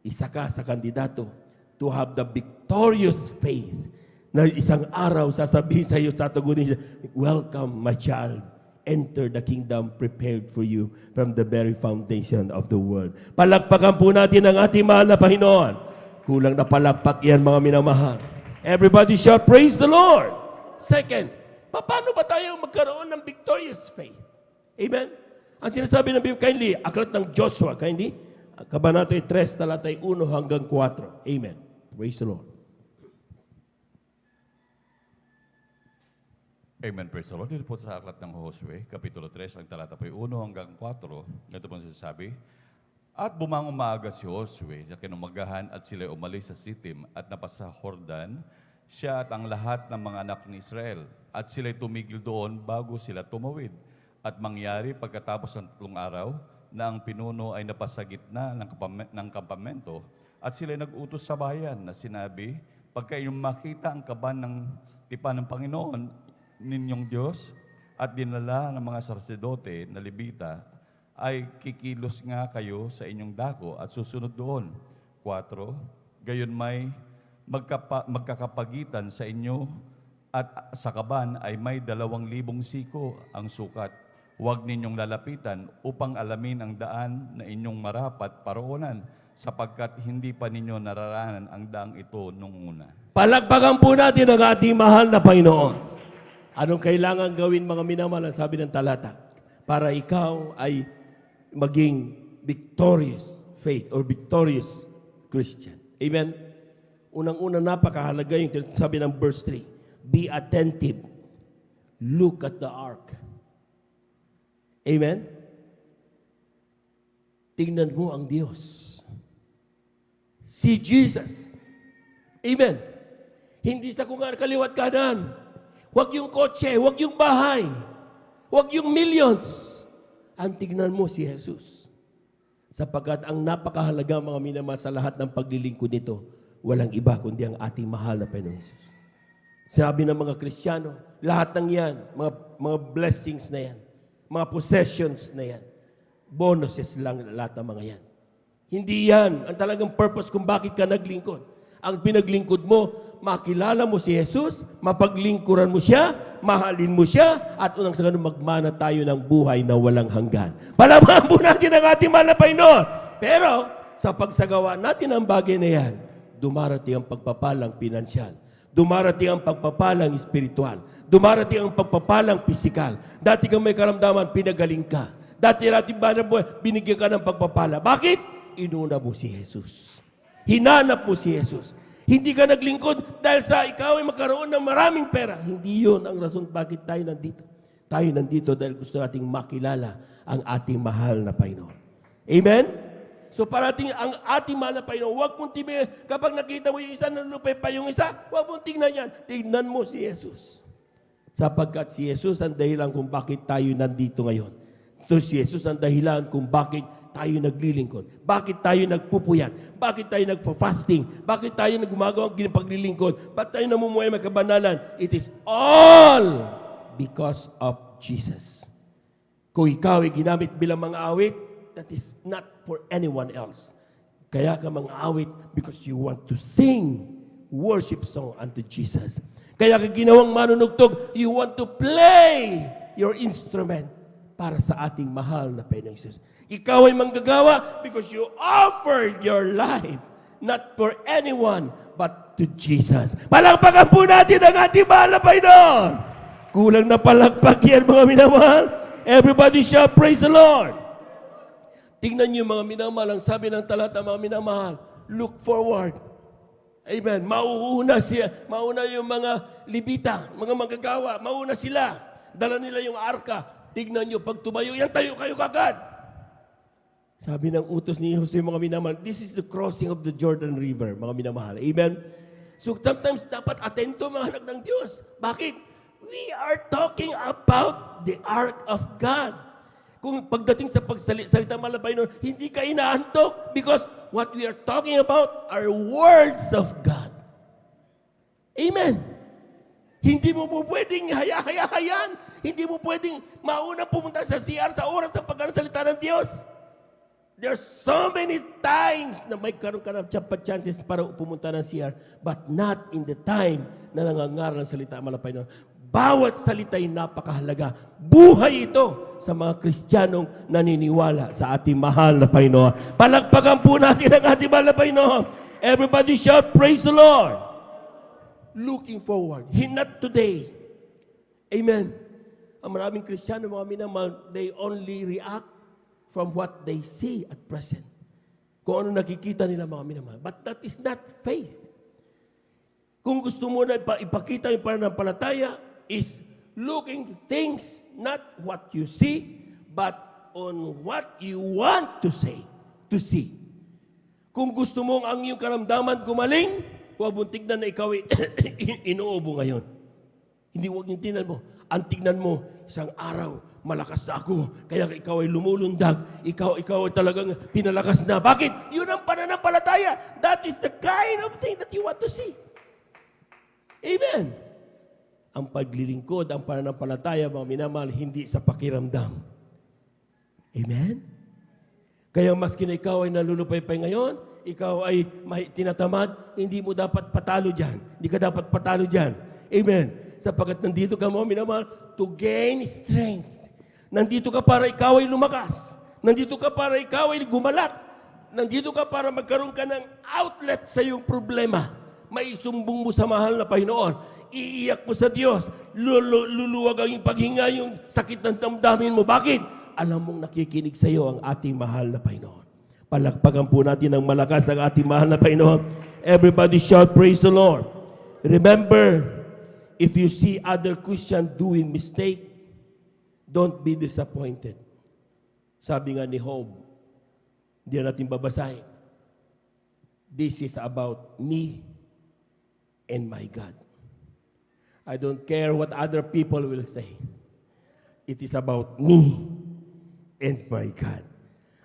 isa ka sa kandidato to have the victorious faith na isang araw sasabihin sa iyo, tatagunin siya, welcome my child. Enter the kingdom prepared for you from the very foundation of the world. Palakpakan po natin ang ating mahal na Panginoon. Kulang na palakpak yan, mga minamahal. Everybody shout, praise the Lord. Second, paano ba tayo magkaroon ng victorious faith? Amen? Ang sinasabi ng Biblia, kindly, aklat ng Joshua, kindly, Kabanata 3, talatay 1 hanggang 4. Amen. Praise the Lord. Amen, praise the Lord. Dito po sa aklat ng Josue, Kapitulo 3, ang talata po 1 hanggang 4, ito po sasabi, at bumangon maaga si Josue sa kinumagahan at sila umalis sa Sitim at napasa Jordan, siya at ang lahat ng mga anak ni Israel. At sila'y tumigil doon bago sila tumawid. At mangyari pagkatapos ng 3 araw na ang pinuno ay napasa gitna ng kampamento at sila'y nag-utos sa bayan na sinabi, pagka inyong makita ang kaban ng tipan ng Panginoon, ninyong Diyos at dinala ng mga sarsedote na Levita ay kikilos nga kayo sa inyong dako at susunod doon. 4, gayon may magkakapagitan sa inyo at sa kaban ay may 2,000 siko ang sukat. Huwag ninyong lalapitan upang alamin ang daan na inyong marapat paroonan sapagkat hindi pa ninyo nararanan ang daang ito nung una. Palakpakan po natin ang ating mahal na Panginoon. Anong kailangan gawin, mga minamahal, ang sabi ng talata, para ikaw ay maging victorious faith or victorious Christian. Amen? Unang-una, napakahalaga yung sabi ng verse 3. Be attentive. Look at the ark. Amen? Tingnan mo ang Diyos. See Jesus. Amen? Hindi sa kung kaliwat kanan. Huwag yung kotse, huwag yung bahay, huwag yung millions. Ang tignan mo si Jesus. Sapagkat ang napakahalaga, mga minamahal, sa lahat ng paglilingkod nito, walang iba kundi ang ating mahal na Panginoon Jesus. Sabi ng mga Kristiyano, lahat ng yan, mga blessings na yan, mga possessions na yan, bonuses lang lahat ng mga yan. Hindi yan ang talagang purpose kung bakit ka naglingkod. Ang pinaglingkod mo, makilala mo si Jesus, mapaglingkuran mo siya, mahalin mo siya, at unang sa ganun magmana tayo ng buhay na walang hanggan. Palamahan po natin ang ating mahal na Panginoon. Pero, sa pagsagawa natin ang bagay na yan, dumarating ang pagpapalang pinansyal. Dumarating ang pagpapalang espiritual. Dumarating ang pagpapalang pisikal. Dati kang may karamdaman, pinagaling ka. Dati binigyan ka ng pagpapala. Bakit? Inuna mo si Jesus. Hinanap mo si Jesus. Hindi ka naglingkod dahil sa ikaw ay magkaroon ng maraming pera. Hindi yun ang rason bakit tayo nandito. Tayo nandito dahil gusto nating makilala ang ating mahal na Panginoon. Amen? So parating ang ating mahal na Panginoon, huwag mong tibi, kapag nakita mo yung isa, nanlupay pa yung isa, huwag mong tingnan yan. Tingnan mo si Jesus. Sapagkat si Jesus ang dahilan kung bakit tayo nandito ngayon. Ito si Jesus ang dahilan kung bakit tayo naglilingkod. Bakit tayo nagpupuyat? Bakit tayo nagfa-fasting? Bakit tayo gumagawa ng paglilingkod? Bakit tayo namumuhay ng kabanalan? It is all because of Jesus. Kung ikaw ay ginamit bilang mga awit, that is not for anyone else. Kaya ka mga awit because you want to sing worship song unto Jesus. Kaya ka ginawang manunugtog, you want to play your instrument para sa ating mahal na Panginoong Jesus. Ikaw ay manggagawa because you offered your life not for anyone but to Jesus. Palakpakan po natin ang ating mahal na Panginoon. Kulang na palakpak yan mga minamahal. Everybody shout, praise the Lord. Tingnan niyo mga minamahal, ang sabi ng talata mga minamahal, look forward. Amen. Mauna yung mga Libita, mga manggagawa, mauna sila. Dala nila yung arka. Tignan niyo, pag tumayo, yan tayo kayo kagad. Sabi ng utos ni Jose mga minamahal, this is the crossing of the Jordan River, mga minamahal. Amen. So sometimes dapat atento mga anak ng Diyos. Bakit? We are talking about the Ark of God. Kung pagdating sa pagsalita malabay nun, hindi ka inaantok because what we are talking about are words of God. Amen. Hindi mo po pwedeng hayahan. Hindi mo pwedeng mauna pumunta sa CR sa oras ng pagkasalita ng Diyos. There's so many times na may karoon ka ng chances para pumunta ng CR, but not in the time na nangangaral ng salita malapay nun. Bawat salita ay napakahalaga. Buhay ito sa mga Kristiyanong naniniwala sa ating mahal na Panginoon. Palakpakan po natin ang ating mahal na Panginoon. Everybody shout, praise the Lord. Looking forward. Not today. Amen. Ang maraming Kristiyano, mga minamahal, they only react from what they see at present. Kung ano nakikita nila, mga minamahal. But that is not faith. Kung gusto mo na ipakita yung pananampalataya, is looking things, not what you see, but on what you want to see. Kung gusto mong ang iyong karamdaman gumaling, huwag mong tignan na ikaw ay inuubo ngayon. Hindi huwag yung tignan mo. Ang tignan mo, isang araw, malakas na ako, kaya ikaw ay lumulundag, ikaw ay talagang pinalakas na. Bakit? Yun ang pananampalataya. That is the kind of thing that you want to see. Amen. Ang paglilingkod, ang pananampalataya, mga minamahal, hindi sa pakiramdam. Amen? Kaya maski na ikaw ay nalulupay-pay ngayon, ikaw ay tinatamad, hindi mo dapat patalo dyan. Hindi ka dapat patalo dyan. Amen? Sapagkat nandito ka, mga minamahal, to gain strength. Nandito ka para ikaw ay lumakas. Nandito ka para ikaw ay gumalak. Nandito ka para magkaroon ka ng outlet sa iyong problema. May sumbong mo sa mahal na Panginoon. Iiyak mo sa Diyos. Luluwag ang iyong paghinga, yung sakit ng damdamin mo. Bakit? Alam mong nakikinig sa iyo ang ating mahal na Panginoon. Palakpakan po natin ng malakas ang ating mahal na Panginoon. Everybody shout, praise the Lord. Remember, if you see other Christians doing mistake, don't be disappointed. Sabi nga ni Job, hindi natin babasahin. This is about me and my God. I don't care what other people will say. It is about me and my God.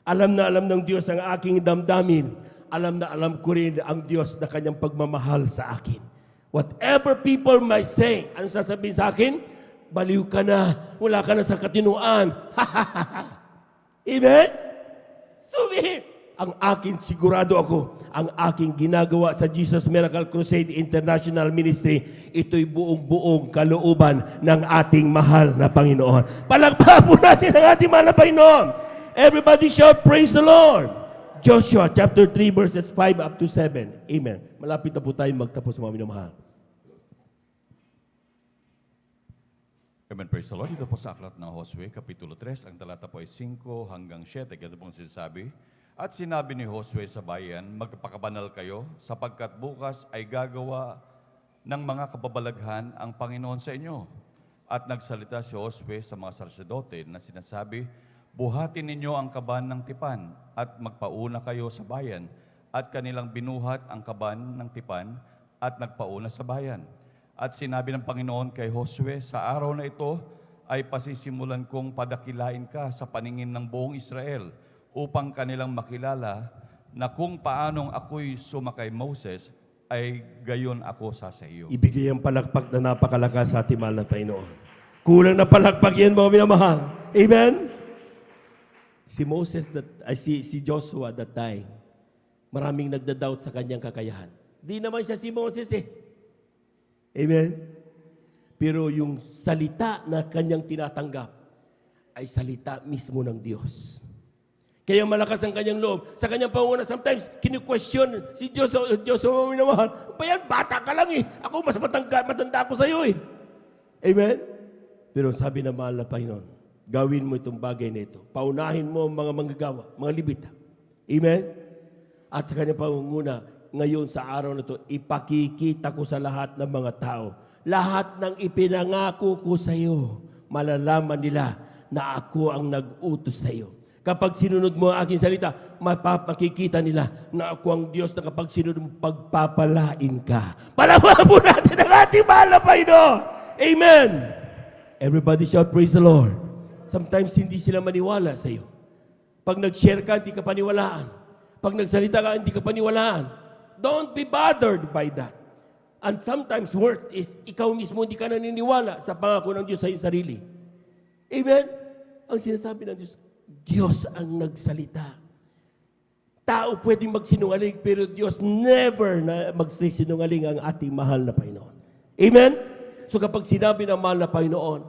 Alam na alam ng Diyos ang aking damdamin. Alam na alam ko rin ang Diyos na kanyang pagmamahal sa akin. Whatever people might say, ano sasabihin sa akin? Baliw ka na, wala ka na sa katinuan. Amen? Sumit! Ang akin, sigurado ako, ang aking ginagawa sa Jesus Miracle Crusade International Ministry, ito'y buong-buong kalooban ng ating mahal na Panginoon. Palakpakan po natin ang ating mahal na Panginoon. Everybody shout, praise the Lord. Joshua chapter 3 verses 5 up to 7. Amen. Malapit na po tayo magtapos, mga minamahal. Amen, praise the Lord. Dito po sa aklat ng Josue, Kapitulo 3, ang talata po ay 5 hanggang 7. Ganito pong sinasabi. At sinabi ni Josue sa bayan, magpakabanal kayo, sapagkat bukas ay gagawa ng mga kababalaghan ang Panginoon sa inyo. At nagsalita si Josue sa mga sacerdote na sinasabi, buhatin ninyo ang kaban ng tipan at magpauna kayo sa bayan. At kanilang binuhat ang kaban ng tipan at nagpauna sa bayan. At sinabi ng Panginoon kay Josue, sa araw na ito ay pasisimulan kong padakilain ka sa paningin ng buong Israel upang kanilang makilala na kung paanong ako'y sumakay Moses, ay gayon ako sa iyo. Ibigay ang palakpak na napakalakas sa ating mahal na Panginoon. Kulang na palakpak yan, mga minamahal. Amen? Si Joshua that time, maraming nagda-doubt sa kanyang kakayahan. Di naman siya si Moses eh. Amen? Pero yung salita na kanyang tinatanggap ay salita mismo ng Diyos. Kaya malakas ang kanyang loob. Sa kanyang pangunguna, sometimes, kinu-question si Diyos, mga minamahal, bayan, bata ka lang eh. Ako, mas matanda ako sa iyo eh. Amen? Pero sabi ng mahal na Panginoon, gawin mo itong bagay na ito. Paunahin mo ang mga manggagawa, mga libita. Amen? At sa kanyang pangunguna, ngayon sa araw na ito, ipakikita ko sa lahat ng mga tao. Lahat ng ipinangako ko sa iyo, malalaman nila na ako ang nag-utos sa iyo. Kapag sinunod mo ang aking salita, makikita nila na ako ang Diyos na kapag sinunod mo, pagpapalain ka. Palawan po natin ang ating mahal na Panginoon. Amen. Everybody shout, praise the Lord. Sometimes hindi sila maniwala sa iyo. Pag nag-share ka, hindi ka paniwalaan. Pag nagsalita ka, hindi ka paniwalaan. Don't be bothered by that. And sometimes worse is, ikaw mismo hindi ka naniniwala sa pangako ng Diyos sa iyong sarili. Amen? Ang sinasabi ng Diyos, Diyos ang nagsalita. Tao pwedeng magsinungaling, pero Diyos never na magsisinungaling ang ating mahal na Panginoon. Amen? So kapag sinabi ng mahal na Panginoon,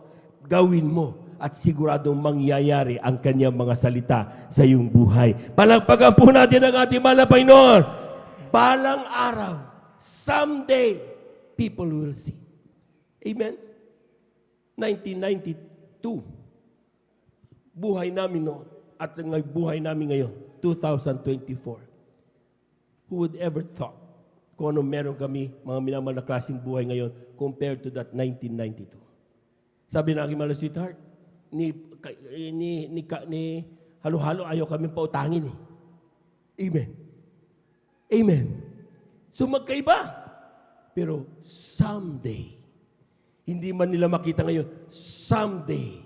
gawin mo at siguradong mangyayari ang kanyang mga salita sa iyong buhay. Palagpagan po natin ang ating mahal na Panginoon. Balang araw, someday, people will see. Amen? 1992, buhay namin noon at buhay namin ngayon, 2024. Who would ever thought kung ano meron kami, mga minamahal na klaseng buhay ngayon compared to that 1992? Sabi na aking mahal na sweetheart, ni halo-halo ayaw kami pautangin eh. Amen. Amen. So magkaiba. Pero someday, hindi man nila makita ngayon, someday,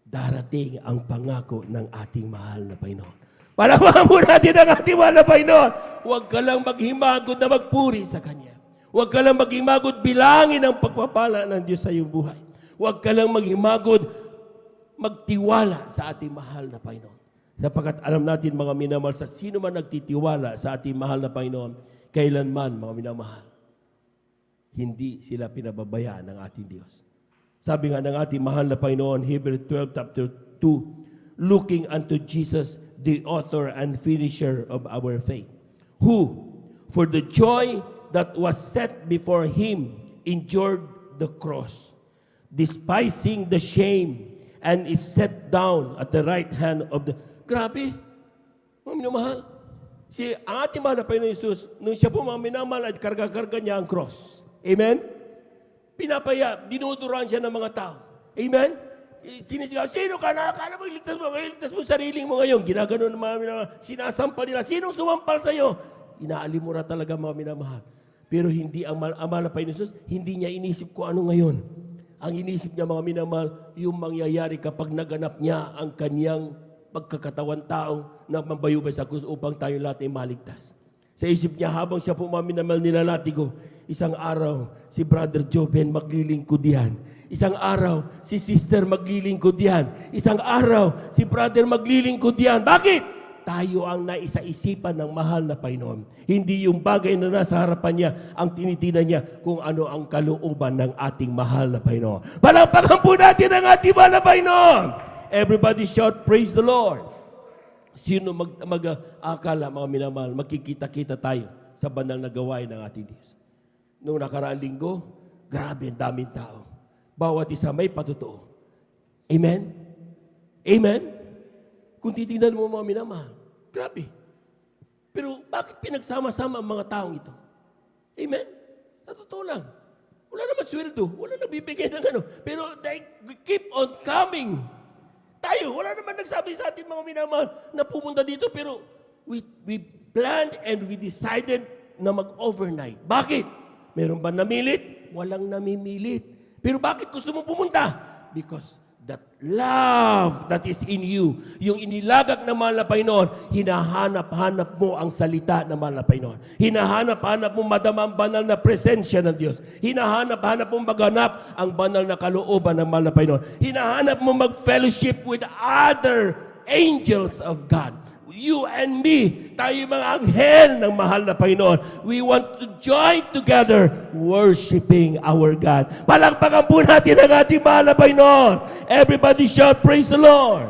darating ang pangako ng ating mahal na Panginoon. Palawakan mo natin ang ating mahal na Panginoon. Huwag ka lang maghimagod na magpuri sa Kanya. Huwag ka lang maghimagod bilangin ang pagpapala ng Diyos sa iyong buhay. Huwag ka lang maghimagod magtiwala sa ating mahal na Panginoon. Sapagkat alam natin mga minamahal, sa sino man nagtitiwala sa ating mahal na Panginoon, kailanman mga minamahal, hindi sila pinababayaan ng ating Diyos. Sabi nga ng ating mahal na Panginoon, Hebrews 12, chapter 2, looking unto Jesus, the author and finisher of our faith, who, for the joy that was set before him, endured the cross, despising the shame, and is set down at the right hand of the... Grabe! Mga minamahal. Ang ating mahal na Panginoon Jesus, nung siya po mga minamahal, at karga-karga niya ang cross. Amen? Pinapaya, dinuduran siya ng mga tao. Amen? Sinisigaw, sino ka na? Akala mo, iligtas mo sarili mo ngayon. Ginagano ng mga minamahal. Sinasampal nila. Sinong sumampal sa'yo? Inaalimura talaga mga minamahal. Pero hindi ang mahal na Panginoon Jesus, hindi niya inisip ko ano ngayon. Ang inisip niya mga minamahal, yung mangyayari kapag naganap niya ang kanyang pagkakatawan tao na mabayubay sa krus upang tayo lahat ay maligtas. Sa isip niya, habang siya po mga minamahal nilalatigo, isang araw, si Brother Joben maglilingkod yan. Isang araw, si Sister maglilingkod yan. Isang araw, si Brother maglilingkod yan. Bakit? Tayo ang naisa-isipan ng mahal na Panginoon. Hindi yung bagay na nasa harapan niya ang tinitinan niya kung ano ang kalooban ng ating mahal na Panginoon. Palakpakan po natin ang ating mahal na Panginoon. Everybody shout, praise the Lord. Sino mag-akala, mga minamahal, magkikita-kita tayo sa banal na gawain ng ating Diyos. Noong nakaraang linggo, grabe ang daming tao. Bawat isa may patotoo. Amen? Amen? Kung titignan mo mga minamahal, grabe. Pero bakit pinagsama-sama ang mga taong ito? Amen? Sa totoo lang. Wala naman sweldo. Wala nabibigay ng ano. Pero they keep on coming. Tayo, wala naman nagsabi sa atin mga minamahal na pumunta dito. Pero we planned and we decided na mag-overnight. Bakit? Meron ba namilit? Walang namimilit. Pero bakit gusto mo pumunta? Because that love that is in you, yung inilagak na mahal na Panginoon, hinahanap-hanap mo ang salita na mahal na Panginoon. Hinahanap-hanap mo madama ang banal na presensya ng Diyos. Hinahanap-hanap mo maghanap ang banal na kalooban ng mahal na Panginoon. Hinahanap mo mag-fellowship with other angels of God. You and me, tayo mga anghel ng mahal na Panginoon. We want to join together worshiping our God. Palakpakan po natin ang ating mahal na Panginoon. Everybody shout, praise the Lord.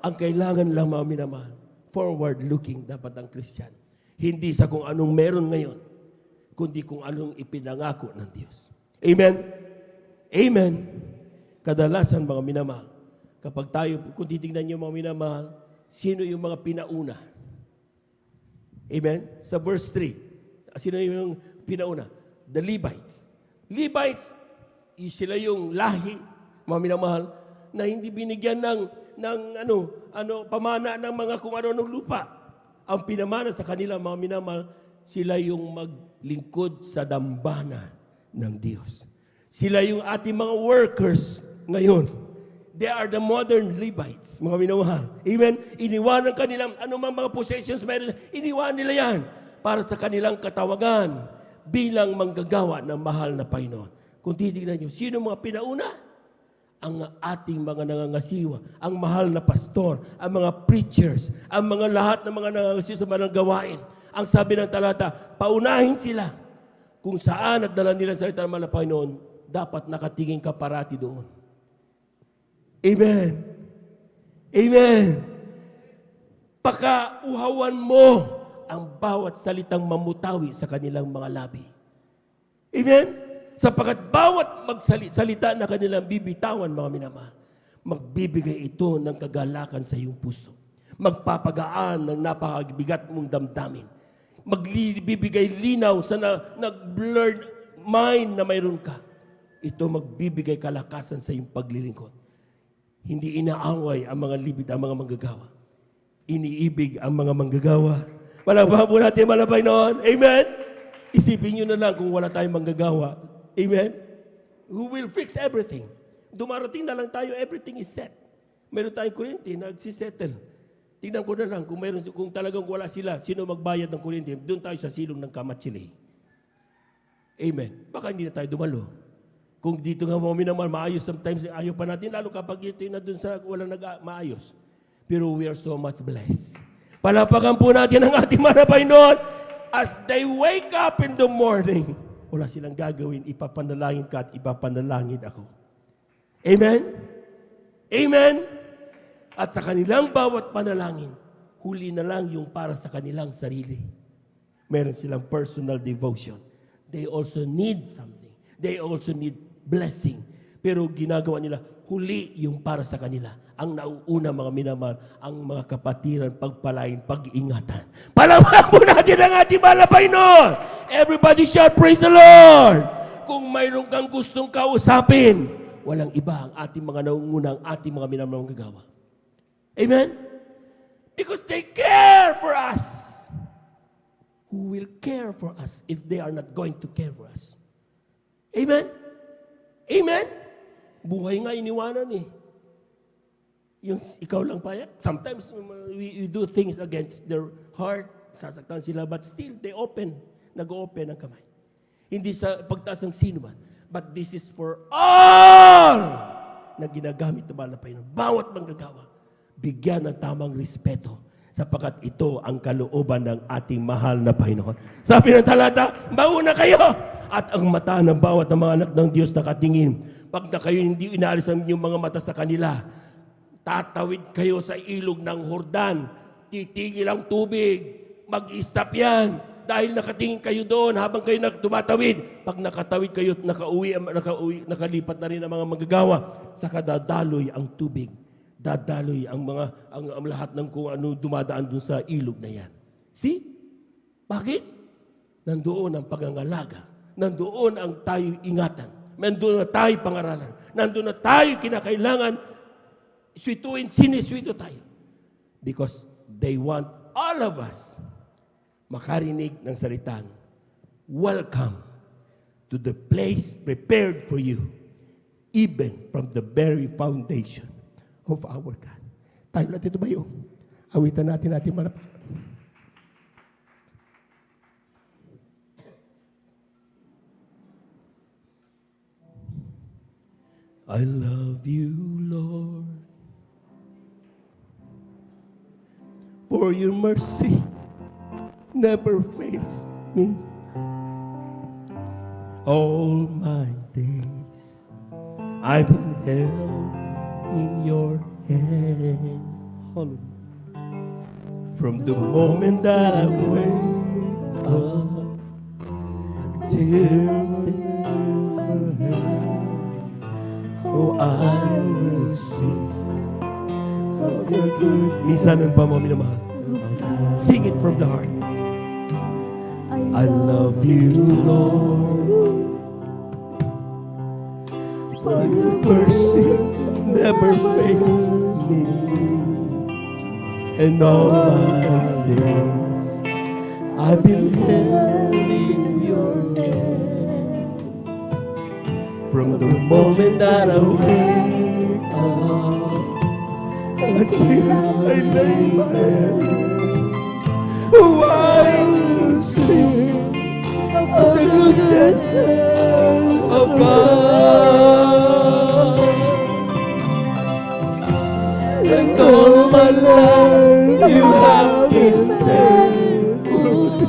Ang kailangan lang mga minamahal, forward-looking dapat ang Christian. Hindi sa kung anong meron ngayon, kundi kung anong ipinangako ng Diyos. Amen? Amen. Kadalasan mga minamahal, kapag tayo, kung titignan niyo mga minamahal, sino yung mga pinauna? Amen? Sa verse 3, sino yung pinauna? The Levites. Levites, sila yung lahi, mga minamahal, na hindi binigyan ng pamana ng mga kung ano ng lupa. Ang pinamana sa kanila, mga minamahal, sila yung maglingkod sa dambana ng Diyos. Sila yung ating mga workers ngayon. They are the modern Levites, mga minamahal. Amen? Iniwanan kanilang anumang mga possessions meron, iniwan nila yan para sa kanilang katawagan bilang manggagawa ng mahal na Panginoon. Kung titignan nyo, sino mga pinauna? Ang ating mga nangangasiwa, ang mahal na pastor, ang mga preachers, ang mga lahat ng mga nangangasiwa sa mga gawain. Ang sabi ng talata, paunahin sila kung saan at dala nila sa salita ng mahal na Panginoon, dapat nakatingin ka parati doon. Amen. Amen. Pakauhawan mo ang bawat salitang mamutawi sa kanilang mga labi. Amen? Sapagkat bawat magsalita na kanilang bibitawan, mga minamahal, magbibigay ito ng kagalakan sa iyong puso. Magpapagaan ng napakabigat mong damdamin. Magbibigay linaw sa nag-blurred mind na mayroon ka. Ito magbibigay kalakasan sa iyong paglilingkod. Hindi inaaway ang mga libid, ang mga manggagawa. Iniibig ang mga manggagawa. Malapang po natin malapay noon. Amen? Isipin nyo na lang kung wala tayong manggagawa. Amen? Who will fix everything? Dumarating na lang tayo, everything is set. Meron tayong kuryente, nagsisettle. Tingnan ko na lang kung talagang wala sila, sino magbayad ng kuryente, doon tayo sa silong ng Kamatsili. Amen? Baka hindi na tayo dumalo. Kung dito nga mga minamahal, maayos sometimes, ayaw pa natin, lalo kapag ito na doon sa walang maayos. Pero we are so much blessed. Palapakan po natin ang ating manapay noon. As they wake up in the morning, wala silang gagawin, ipapanalangin ka at ipapanalangin ako. Amen? Amen? At sa kanilang bawat panalangin, huli na lang yung para sa kanilang sarili. Meron silang personal devotion. They also need something. They also need blessing. Pero ginagawa nila, huli yung para sa kanila. Ang nauuna, mga minamahal, ang mga kapatiran, pagpalain, pag-ingatan. Palawag po natin ang ating malapay noon. Everybody shout, praise the Lord! Kung mayroon kang gustong kausapin, walang iba ang ating mga nauuna, ang ating mga minamahal gagawa. Amen? Because they care for us. Who will care for us if they are not going to care for us? Amen? Amen? Buhay nga iniwanan eh. Yung ikaw lang payag. Sometimes we do things against their heart. Sasaktan sila, but still they open. Nag-open ang kamay. Hindi sa pagtaas ng sino man. But this is for all na ginagamit ng mahal na Panginoon. Bawat manggagawa, bigyan ng tamang respeto sapagkat ito ang kalooban ng ating mahal na Panginoon. Sabi ng talata, mauna kayo at ang mata ng bawat ng mga anak ng Diyos nakatingin. Pag na kayo hindi inaalis ang inyong mga mata sa kanila, tatawid kayo sa ilog ng Jordan. titigil ang tubig. Mag-stop yan. Dahil nakatingin kayo doon habang kayo tumatawid. Pag nakatawid kayo at nakalipat na rin ang mga manggagawa, saka dadaloy ang tubig. Dadaloy ang lahat ng kung ano dumadaan doon sa ilog na yan. See? Bakit? Nandoon ang pangangalaga. Nandoon ang tayo ingatan. Nandoon na tayo pangaralan. Nandoon na tayo kinakailangan siniswito tayo. Because they want all of us makarinig ng salitang, welcome to the place prepared for you, even from the very foundation of our God. Tayo natin ito ba yun? Awitan natin malapat. I love you, Lord, for your mercy never fails me. All my days I've been held in your hand. Hallelujah. From the moment that I wake up until I will sing of the good. Minsan ang pamamahal. Sing it from the heart. I love you, Lord, for your mercy never fails me, and all my days I've been held in your hands. From the moment that I wake up until I lay my head, oh, I will sing of the goodness of God. And all my life you have been faithful.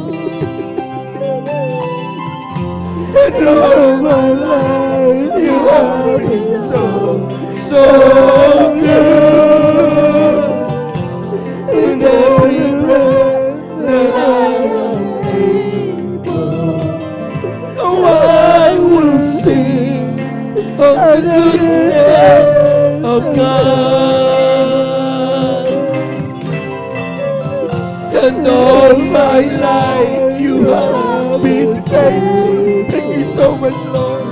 And all my life you have been so good. In every breath that I am able, oh, I will sing of the goodness of God. And all my life you have been faithful. Thank you so much, Lord.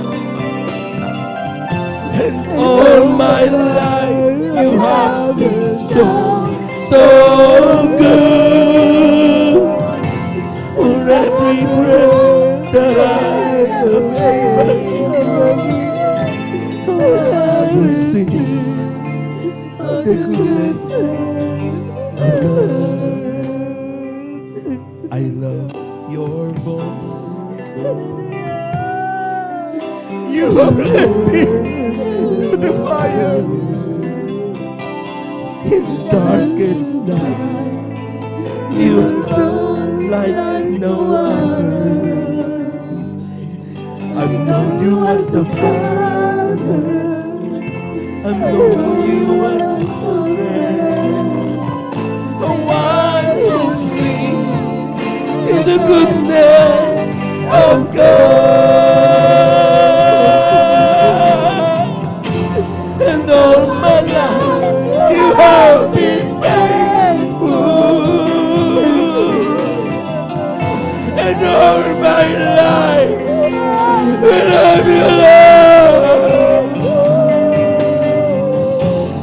And all my life you have been so good. For every breath that I am able, I will sing of the goodness of God. I love your voice. You have led me to the fire in the darkest night. You are like no other. I've known you as a father. I've known you as a friend. Oh, I will sing in the goodness of God. And all my life you have been faithful. And all my life I love you, Lord.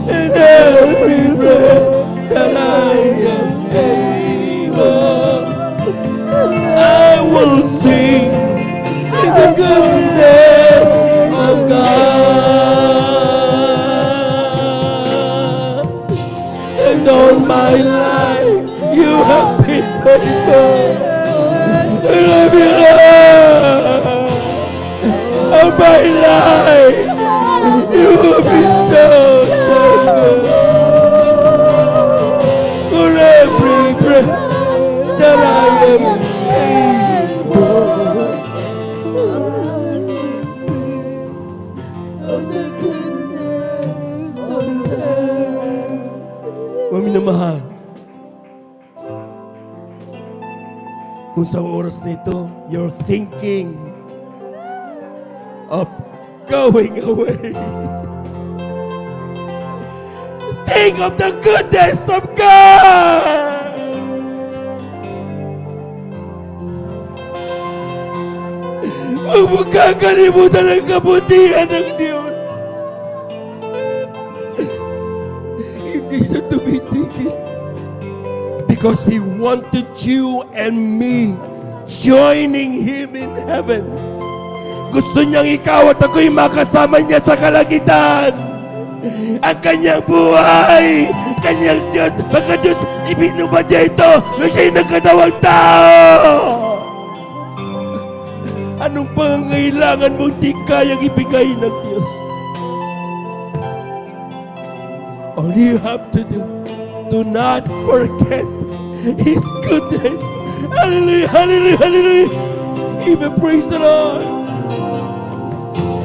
In every breath that I am able, I will sing in the goodness of God. And all my life you have been faithful. I love you, Lord. All my life you have bestowed for every breath that I am able. Maminamahal, Kung sa oras na ito, you're thinking of going away. Think of the goodness of God. Huwag mo kakalimutan ang kabutihan ng Diyos. Hindi siya tumitigil. Because He wanted you and me joining Him in heaven. Gusto niyang ikaw at ako'y makasama niya sa kalangitan. Ang kanyang buhay, kanyang Diyos, baka Diyos, ibinubad niya ito nung siya'y nagkatawang tao. Anong pangangailangan mong di kayang ibigay ng Diyos? All you have to do not forget His goodness. Hallelujah, hallelujah, hallelujah. Even praise the Lord.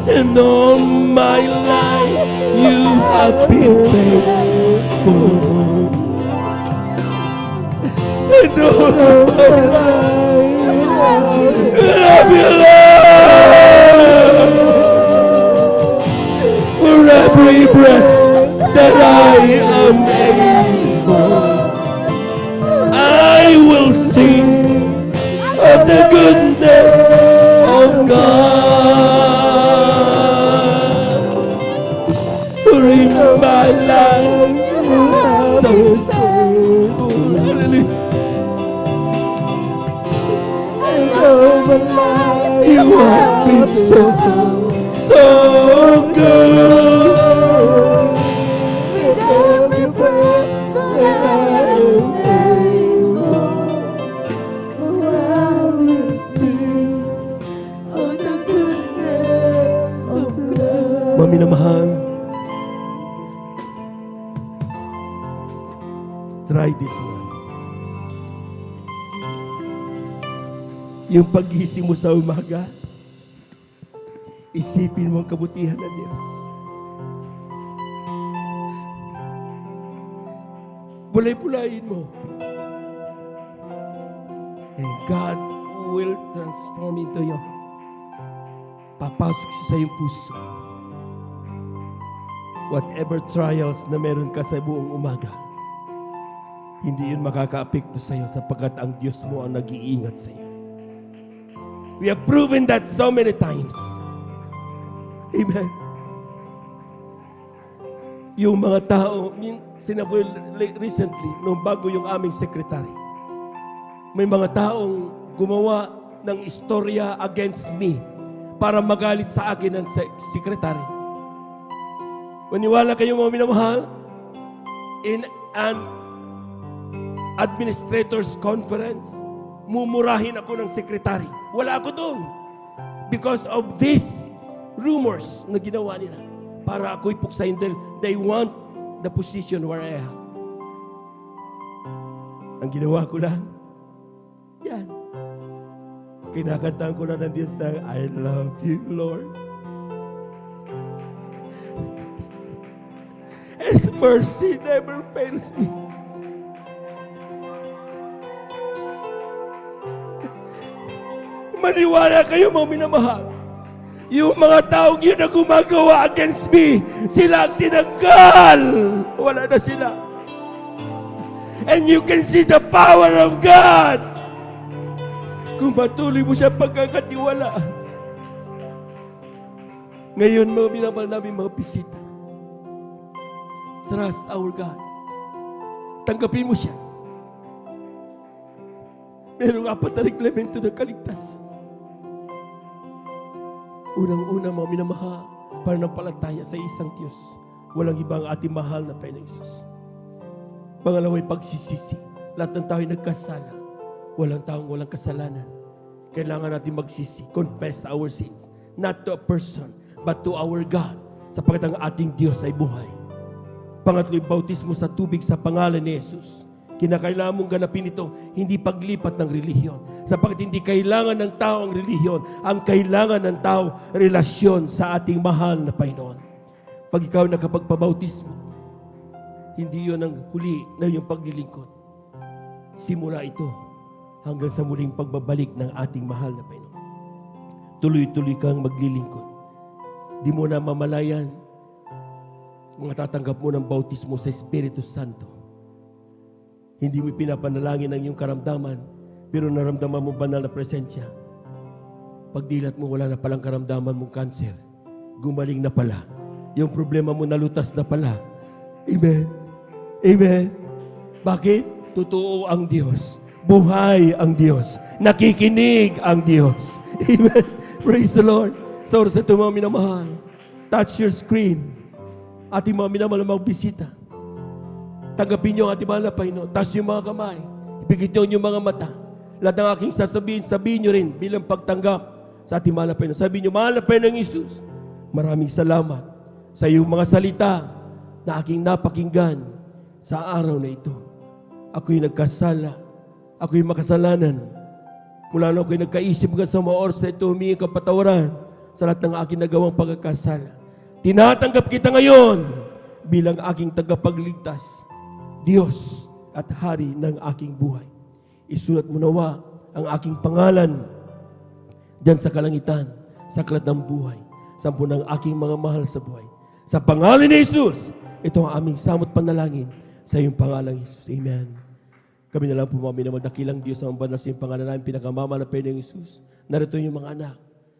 And all my life you have been faithful. And all my life I love you, Lord. For every breath that I am able, I will sing of the goodness of God. For in my life, so faithful. Hallelujah. You have been so good. With every breath that I am able, I will sing of the goodness of God. Mami na mahal, try this one. Yung pag-gising mo sa umaga, isipin mo ang kabutihan ng Diyos. Bulay-bulayin mo. And God will transform into your heart. Papasok siya sa iyong puso. Whatever trials na meron ka sa buong umaga, hindi yun makaka-apekto sa iyo sapagkat ang Diyos mo ang nag-iingat sa iyo. We have proven that so many times. Amen. Yung mga tao, sinabi recently, nung bago yung aming secretary, may mga taong gumawa ng istorya against me para magalit sa akin ang secretary. Maniwala kayo mga minamahal, in an administrators conference, mumurahin ako ng secretary. Wala ako doon. Because of these rumors na ginawa nila. Para ako'y puksain dahil they want the position where I am. Ang ginawa ko lang, yan. Kinakantahan ko lang ng Diyos na, I love you, Lord. His mercy never fails me. Maniwala kayo mga minamahal. Yung mga taong yun na gumagawa against me, sila ang tinanggal. Wala na sila. And you can see the power of God. Kung patuloy mo siya pagkakatiwalaan. Ngayon mga minamahal namin mga bisita. Trust our God. Tanggapin mo siya. Merong 4 na reglamento ng kaligtasan. Unang-una, mga minamahal, pananampalataya sa isang Diyos. Walang ibang ating mahal na Panginoong Hesus. Pangalawa'y pagsisisi. Lahat ng tao ay nagkasala. Walang taong walang kasalanan. Kailangan natin magsisi. Confess our sins. Not to a person, but to our God. Sapagkat ang ating Diyos ay buhay. Pangatlo'y bautismo sa tubig sa pangalan ni Jesus. Kinakailangan mong ganapin ito, hindi paglipat ng relihiyon. Sapagkat hindi kailangan ng tao ang relihiyon, ang kailangan ng tao, relasyon sa ating mahal na Panginoon. Pag ikaw nakapagpabautismo, hindi yun ang huli na iyong paglilingkod. Simula ito hanggang sa muling pagbabalik ng ating mahal na Panginoon. Tuloy-tuloy kang maglilingkod. Di mo na mamalayan matatanggap mo ng bautismo sa Espiritu Santo. Hindi mo pinapanalangin ang iyong karamdaman, pero naramdaman mo banal na presensya. Pagdilat mo, wala na palang karamdaman mong cancer. Gumaling na pala. Yung problema mo nalutas na pala. Amen. Amen. Bakit? Totoo ang Diyos. Buhay ang Diyos. Nakikinig ang Diyos. Amen. Praise the Lord. Sa oras na ito, mga minamahal, touch your screen. Ating mga minamahal na magbisita. Tanggapin niyo ang ating mahal na Panginoon. Taas yung mga kamay. Ipigit niyo yung mga mata. Lahat ng aking sabihin niyo rin bilang pagtanggap sa ating mahal na Panginoon. Sabihin niyo, mahal na Panginoong Isus, maraming salamat sa iyong mga salita na aking napakinggan sa araw na ito. Ako'y nagkasala. Ako'y makasalanan. Mula na ako'y nagkaisip hanggang sa mga oras na ito, humingi kapatawaran sa lahat ng aking nagawang pagkakasala. Tinatanggap kita ngayon bilang aking tagapagligtas, Diyos at Hari ng aking buhay. Isulat mo nawa ang aking pangalan diyan sa kalangitan, sa aklat ng buhay, sa ng aking mga mahal sa buhay. Sa pangalan ni Jesus, ito ang aming samot panalangin sa iyong pangalan, Jesus. Amen. Kami na lang po mga minamadakilang Diyos ang banal sa iyong pangalan namin, pinakamama na Panginoong Jesus. Narito yung mga anak.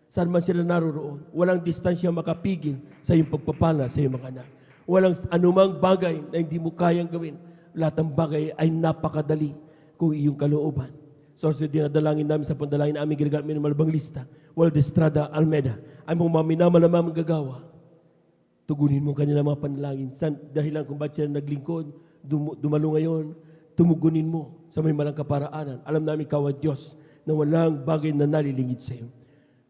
Saan man sila naroroon, walang distansya makapigil sa iyong pagpapala sa iyong mga anak. Walang anumang bagay na hindi mo kayang gawin. Lahat ng bagay ay napakadali kung iyong kalooban. So, dinadalangin namin sa pandalangin na aming ginagamit ng malabang lista. Waldo Estrada Almeida, ay mga minamanamang gagawa. Tugunin mo kanila mga panalangin. Dahilan kung ba't sila naglingkod, dumalo ngayon, tumugunin mo sa may malang kaparaanan. Alam namin ikaw ang Diyos na walang bagay na nalilingid sa iyo.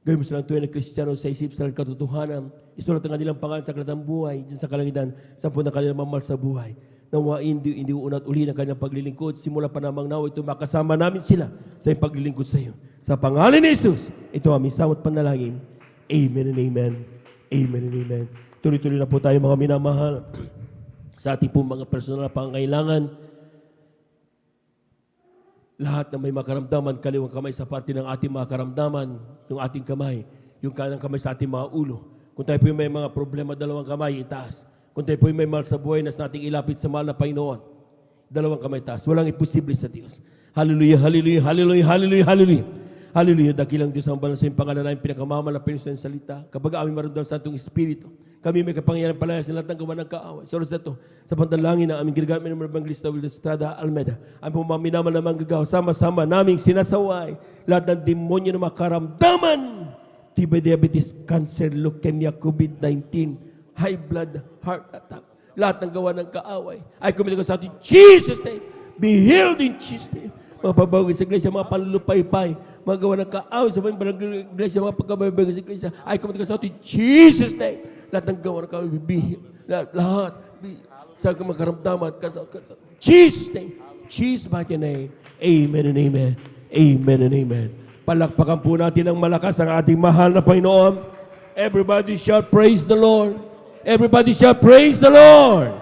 Gawin mo silang tuwing na Kristiyano sa isip sa katotohanan. Isulat ang kanilang pangalan sa aklat ng buhay, dyan sa kalangitan, sa na kanilang mamal sa buhay. Nawa hindi uunat uli ng kanilang paglilingkod. Simula pa namang nawa ito, makasama namin sila sa iyong paglilingkod sa iyo. Sa pangalan ni Jesus, ito aming samot panalangin. Amen and amen. Amen and amen. Tuloy-tuloy na po tayo mga minamahal sa ating po mga personal na pangangailangan. Lahat na may makaramdaman, kaliwang kamay sa parte ng ating mga karamdaman, yung ating kamay, yung kanang kamay sa ating mga ulo. Kung tayo po may mga problema, dalawang kamay itaas. Kung tayo po may mahal sa buhay, nas nating ilapit sa mahal na Panginoon, dalawang kamay itaas. Walang imposible sa Diyos. Hallelujah, hallelujah, hallelujah, hallelujah, hallelujah. Hallelujah, dakilang Diyos ang banal sa iyong pangalan namin, pinakamama na Panginoon sa salita. Kapag aming maramdam sa atong Espiritu, kami may kapangyarihan palaya sa lahat ng gawa ng kaaway. So, oras na ito, sa pantalangin na aming ginagamit ng mga Evangelista Waldo Estrada Almeida, ang pumaminaman naman gagawa, sama-sama naming sinasaway lahat ng demonyo na makaramdaman. Tibay, diabetes, cancer, leukemia, COVID-19, high blood, heart attack, lahat ng gawa ng kaaway. I commit ko sa atin, Jesus' name, be healed in Jesus' name. Mga pabawagin sa iglesia, mga panlupay-pay, mga gawa ng kaaway sa mga iglesia, mga pagkababagin sa iglesia, I commit ko sa atin, Jesus' name. Lahat ng gawa ng kaaway, be lahat, sa makaramdaman, Jesus' name, Jesus' mighty name, amen and amen, amen and amen. Palakpakan po natin ang malakas ang ating mahal na Panginoon. Everybody shout, praise the Lord. Everybody shout, praise the Lord.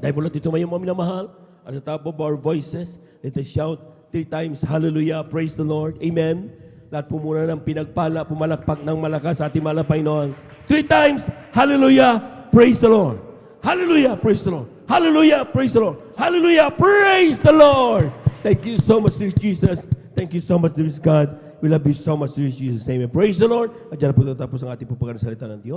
Dahil po lang dito may mga minamahal, at the top of our voices, let us shout 3 times, hallelujah, praise the Lord, amen. Lahat po muna ng pinagpala, pumalakpak ng malakas sa ating mahal na Panginoon. 3 times, hallelujah, praise the Lord. Hallelujah, praise the Lord. Hallelujah, praise the Lord. Hallelujah, praise the Lord. Thank you so much, dear Jesus. Thank you so much, dear God. We love you so much, dear Jesus. Amen. Praise the Lord. At dyan po tatapos ang ating pagpagsalita ng Diyos.